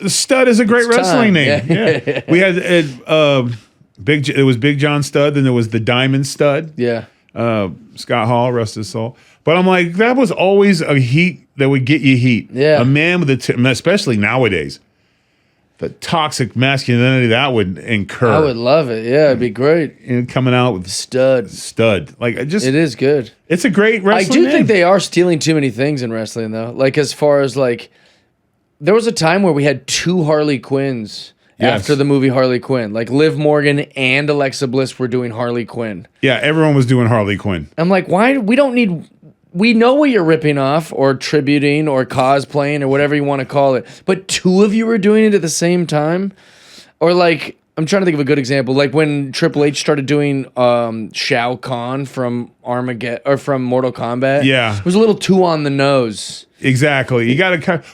Stud is a great wrestling name. Yeah. We had it was Big John Studd, then there was the Diamond Stud. Yeah. Scott Hall, rest his soul. But I'm like, that was always a heat that would get you heat. Yeah. A man with especially nowadays, the toxic masculinity that would incur. I would love it. Yeah, it'd be great. And coming out with Stud. Like it is good. It's a great wrestling. I do think they are stealing too many things in wrestling though. Like as far as like there was a time where we had 2 Harley Quinns after the movie Harley Quinn. Like Liv Morgan and Alexa Bliss were doing Harley Quinn. Yeah, everyone was doing Harley Quinn. I'm like, why we don't need we know what you're ripping off or tributing or cosplaying or whatever you want to call it, but 2 of you are doing it at the same time? Or like, I'm trying to think of a good example. Like when Triple H started doing Shao Kahn from Armageddon or from Mortal Kombat. Yeah. It was a little too on the nose. Exactly. You got to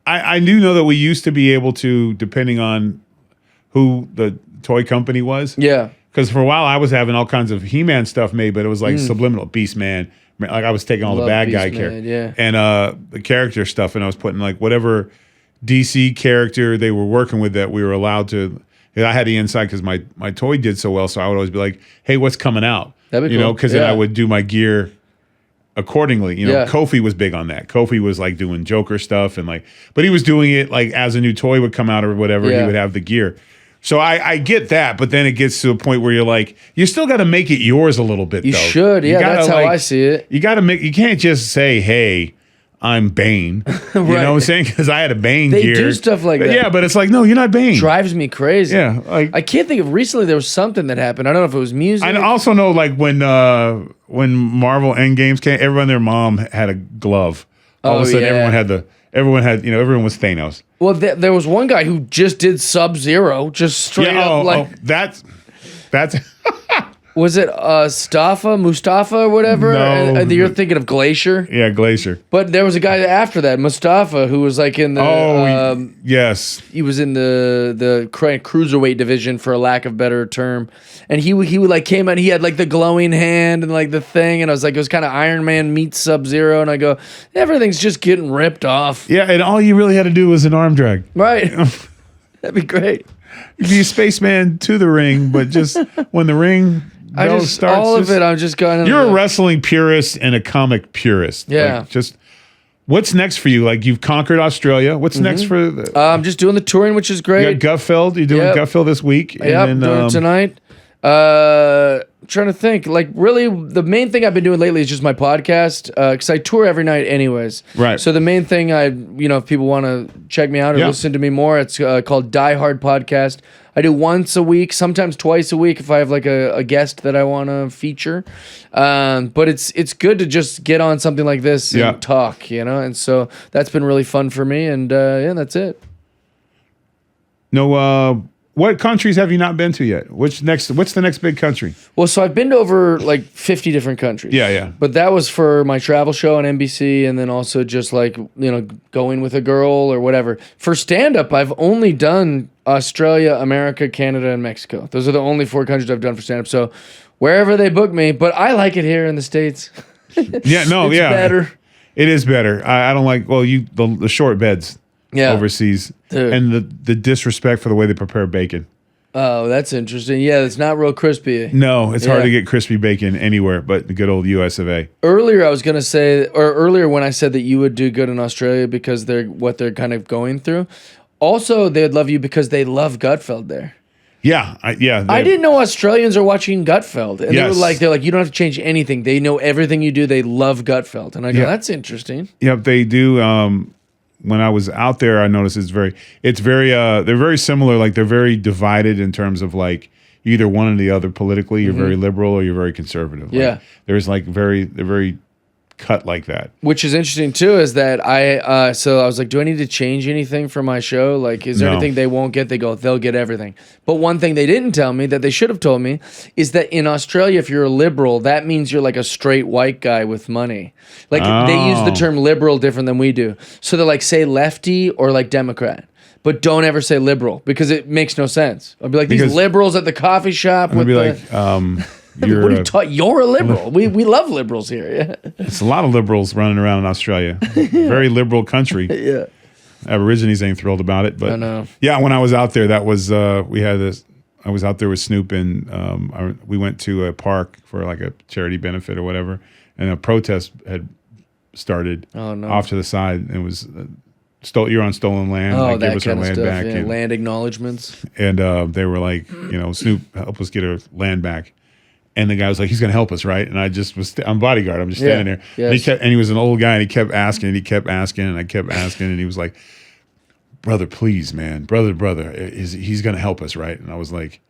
I do know that we used to be able to, depending on who the toy company was. Yeah. Because for a while I was having all kinds of He-Man stuff made, but it was like subliminal. Beast Man. Like I was taking all the bad guy characters. Yeah. And the character stuff, and I was putting like whatever DC character they were working with that we were allowed to. I had the inside because my toy did so well, so I would always be like, hey, what's coming out? That'd be you cool. know, because then I would do my gear accordingly. You know, Kofi was big on that. Kofi was like doing Joker stuff and like, but he was doing it like as a new toy would come out or whatever, he would have the gear. So I get that, but then it gets to a point where you're like, you still got to make it yours a little bit. You though. should, yeah. That's how I see it. You got to make. You can't just say, hey, I'm Bane. You know what I'm saying? Because I had a Bane gear. They do stuff like that. Yeah, but it's like, no, you're not Bane. Drives me crazy. Yeah, like I can't think of recently there was something that happened. I don't know if it was music. I also know like when Marvel Endgames came, everyone their mom had a glove. All of a sudden, everyone was Thanos. Well, there was one guy who just did Sub-Zero, just straight up that's. Was it Mustafa or whatever? No. And you're thinking of Glacier? Yeah, Glacier. But there was a guy after that, Mustafa, who was like in the... yes. He was in the cruiserweight division, for a lack of better term. And he like came out, he had like the glowing hand and like the thing. And I was like, it was kind of Iron Man meets Sub-Zero. And I go, everything's just getting ripped off. Yeah, and all you really had to do was an arm drag. Right. That'd be great. You'd be a spaceman to the ring, but just when the ring... starts, all of it. I'm just going. You're a wrestling purist and a comic purist. Yeah. Like, just what's next for you? Like you've conquered Australia. What's next for? I'm just doing the touring, which is great. You got Gutfeld. You're doing Gutfeld this week. Yep, and doing it tonight. Trying to think. Like really, the main thing I've been doing lately is just my podcast because I tour every night, anyways. Right. So the main thing if people want to check me out or listen to me more, it's called Die Hard Podcast. I do once a week, sometimes twice a week if I have like a guest that I want to feature. But it's good to just get on something like this and talk, and so that's been really fun for me. And that's it. No, what countries have you not been to yet? What's the next big country? Well, so I've been to over like 50 different countries. Yeah. But that was for my travel show on NBC, and then also just like, going with a girl or whatever. For stand-up, I've only done Australia, America, Canada, and Mexico. Those are the only 4 countries I've done for stand-up. So wherever they book me, but I like it here in the States. Yeah, no, it's better. It is better. I don't like, the short beds overseas. Dude. And the disrespect for the way they prepare bacon. Oh, that's interesting. Yeah, it's not real crispy. No, it's hard to get crispy bacon anywhere but the good old US of A. Earlier when I said that you would do good in Australia because what they're kind of going through. Also, they'd love you because they love Gutfeld there. Yeah, I didn't know Australians are watching Gutfeld, and they're like, you don't have to change anything. They know everything you do. They love Gutfeld, and I go, that's interesting. Yep, they do. When I was out there, I noticed they're very similar. Like they're very divided in terms of like either one or the other politically. You're very liberal or you're very conservative. Like, there's like they're very cut like that. Which is interesting too, is that so I was like, do I need to change anything for my show? Like, is there anything they won't get? They go, they'll get everything. But one thing they didn't tell me that they should have told me is that in Australia, if you're a liberal, that means you're like a straight white guy with money. Like they use the term liberal different than we do. So they're like, say lefty or like Democrat. But don't ever say liberal because it makes no sense. I'll be like, these liberals at the coffee shop. You're a liberal. We love liberals here. Yeah. It's a lot of liberals running around in Australia. Very liberal country. Yeah. Aborigines ain't thrilled about it, but I know. Yeah, when I was out there, that was we had this. I was out there with Snoop, and we went to a park for like a charity benefit or whatever, and a protest had started off to the side. And it was you're on stolen land. Oh, like, that give us kind our of land stuff. back. Yeah, And, land acknowledgements. and they were like, Snoop, help us get our land back. And the guy was like, he's going to help us, right? And I just I'm bodyguard. I'm just standing there. Yes. And he was an old guy, and he kept asking, and I kept asking, and he was like, brother, please, man, brother, he's going to help us, right? And I was like,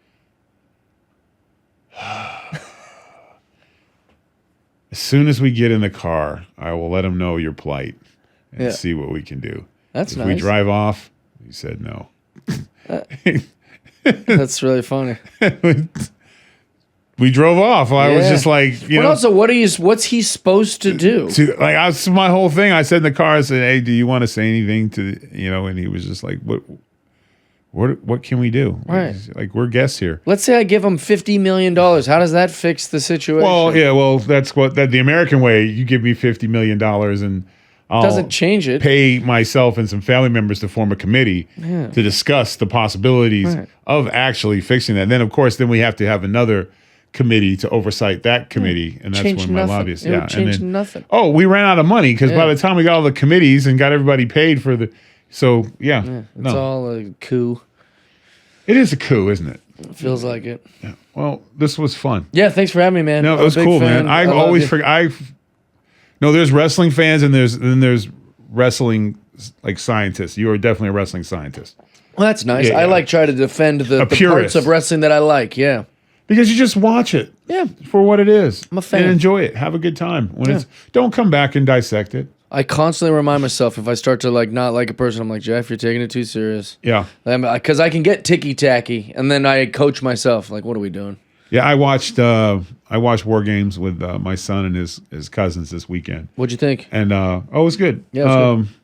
as soon as we get in the car, I will let him know your plight and see what we can do. That's if nice. we drive off, he said no. That's really funny. We drove off. I was just like, But also, what's he supposed to do? That's my whole thing. I said in the car, I said, hey, do you want to say anything to, and he was just like, what what can we do? Right. Like, we're guests here. Let's say I give them $50 million. How does that fix the situation? Well, yeah, that's the American way. You give me $50 million and I'll doesn't change it. Pay myself and some family members to form a committee to discuss the possibilities of actually fixing that. And then, of course, we have to have another committee to oversight that committee, and that's when my lobbyists. It would change nothing. Oh, we ran out of money because by the time we got all the committees and got everybody paid for the, it's all a coup. It is a coup, isn't it? It feels like it. Yeah. Well, this was fun. Yeah, thanks for having me, man. No, it was cool, man. I always forget. No, there's wrestling fans and there's wrestling like scientists. You are definitely a wrestling scientist. Well, that's nice. Yeah, I like try to defend the parts purist. of wrestling that I like. Yeah. Because you just watch it. Yeah. For what it is. I'm a fan. And enjoy it. Have a good time. Don't come back and dissect it. I constantly remind myself if I start to not like a person, I'm like, Jeff, you're taking it too serious. Yeah. Because I can get ticky-tacky, and then I coach myself. Like, what are we doing? Yeah, I watched War Games with my son and his cousins this weekend. What'd you think? And it was good. Yeah, it was good.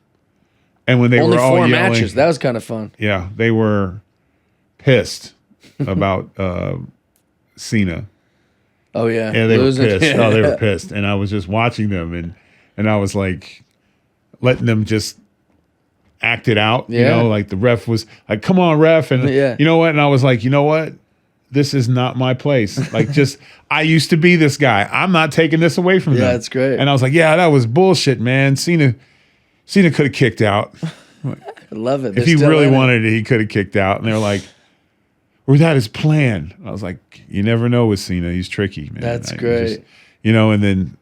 And when they Only were all 4 yelling, matches. That was kind of fun. Yeah, they were pissed about Cena. Oh yeah. Yeah, they were pissed. Oh, they were pissed. And I was just watching them and I was like letting them just act it out. Yeah. You know, like the ref was like, come on, ref. And you know what? And I was like, you know what? This is not my place. Like, I used to be this guy. I'm not taking this away from them. Yeah, that's great. And I was like, yeah, that was bullshit, man. Cena could have kicked out. I love it. If he really wanted it, he could have kicked out. And they're like, or that his plan. I was like, you never know with Cena. He's tricky, man. That's great. And then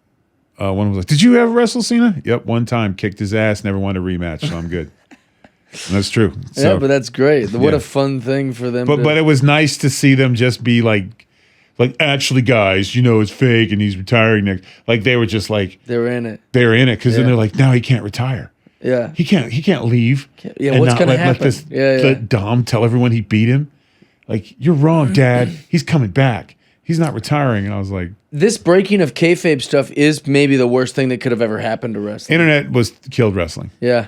one was like, did you ever wrestle Cena? Yep, one time. Kicked his ass, never wanted a rematch, so I'm good. And that's true. So, yeah, but that's great. What a fun thing for them. But it was nice to see them just be like actually, guys, it's fake and he's retiring next. Like they were just like they were in it. They were in it because then they're like, now he can't retire. Yeah, he can't leave. Yeah, what's gonna happen? Let Dom tell everyone he beat him. Like, you're wrong, Dad. He's coming back. He's not retiring. And I was like, this breaking of kayfabe stuff is maybe the worst thing that could have ever happened to wrestling. Internet killed wrestling. Yeah.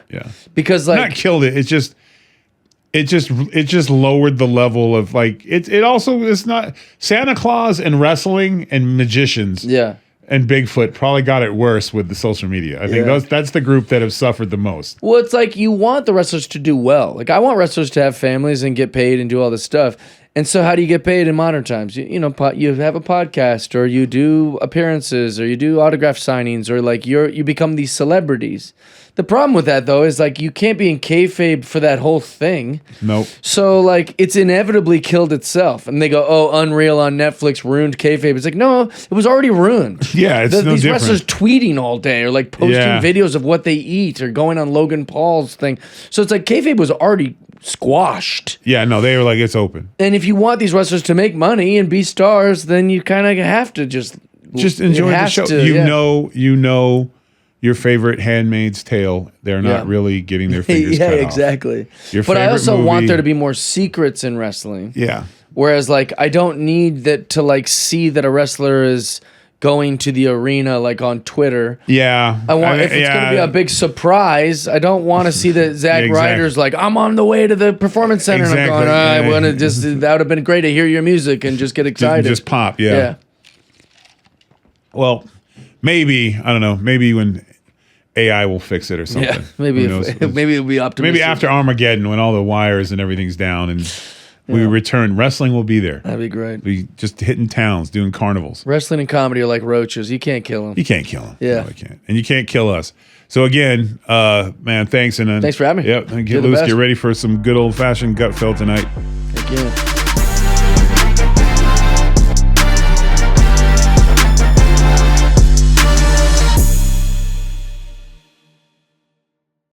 Because not killed it. It just lowered the level of it's not Santa Claus and wrestling and magicians. Yeah. And Bigfoot probably got it worse with the social media. I think that's the group that have suffered the most. Well, it's like you want the wrestlers to do well. Like I want wrestlers to have families and get paid and do all this stuff. And so how do you get paid in modern times? You have a podcast, or you do appearances, or you do autograph signings, or you become these celebrities. The problem with that, though, is you can't be in kayfabe for that whole thing. Nope. So it's inevitably killed itself. And they go, oh, Unreal on Netflix ruined kayfabe. It's like, no, it was already ruined. Yeah, it's no these different. wrestlers tweeting all day, or posting videos of what they eat, or going on Logan Paul's thing. So it's like kayfabe was already squashed. Yeah, no, they were like, it's open. And if you want these wrestlers to make money and be stars, then you kind of have to just enjoy the show. You know your favorite Handmaid's Tale. They're not really getting their fingers cut off. Exactly. But I also want there to be more secrets in wrestling. Yeah. Whereas I don't need that to see that a wrestler is going to the arena on Twitter. Yeah. I want if it's going to be a big surprise, I don't want to see that Zack Ryder's I'm on the way to the performance center and I'm going, I want to just that would have been great to hear your music and just get excited. Just pop, yeah. Well, maybe, I don't know, maybe when AI will fix it or something. Yeah, maybe maybe it'll be optimistic. Maybe after Armageddon when all the wires and everything's down and we return, wrestling will be there. That'd be great. We just hitting towns, doing carnivals. Wrestling and comedy are like roaches. You can't kill them. You can't kill them. Yeah. No, you can't. And you can't kill us. So again, man, thanks. And thanks for having me. Yep. Get loose. Get ready for some good old-fashioned gut fill tonight. Thank you.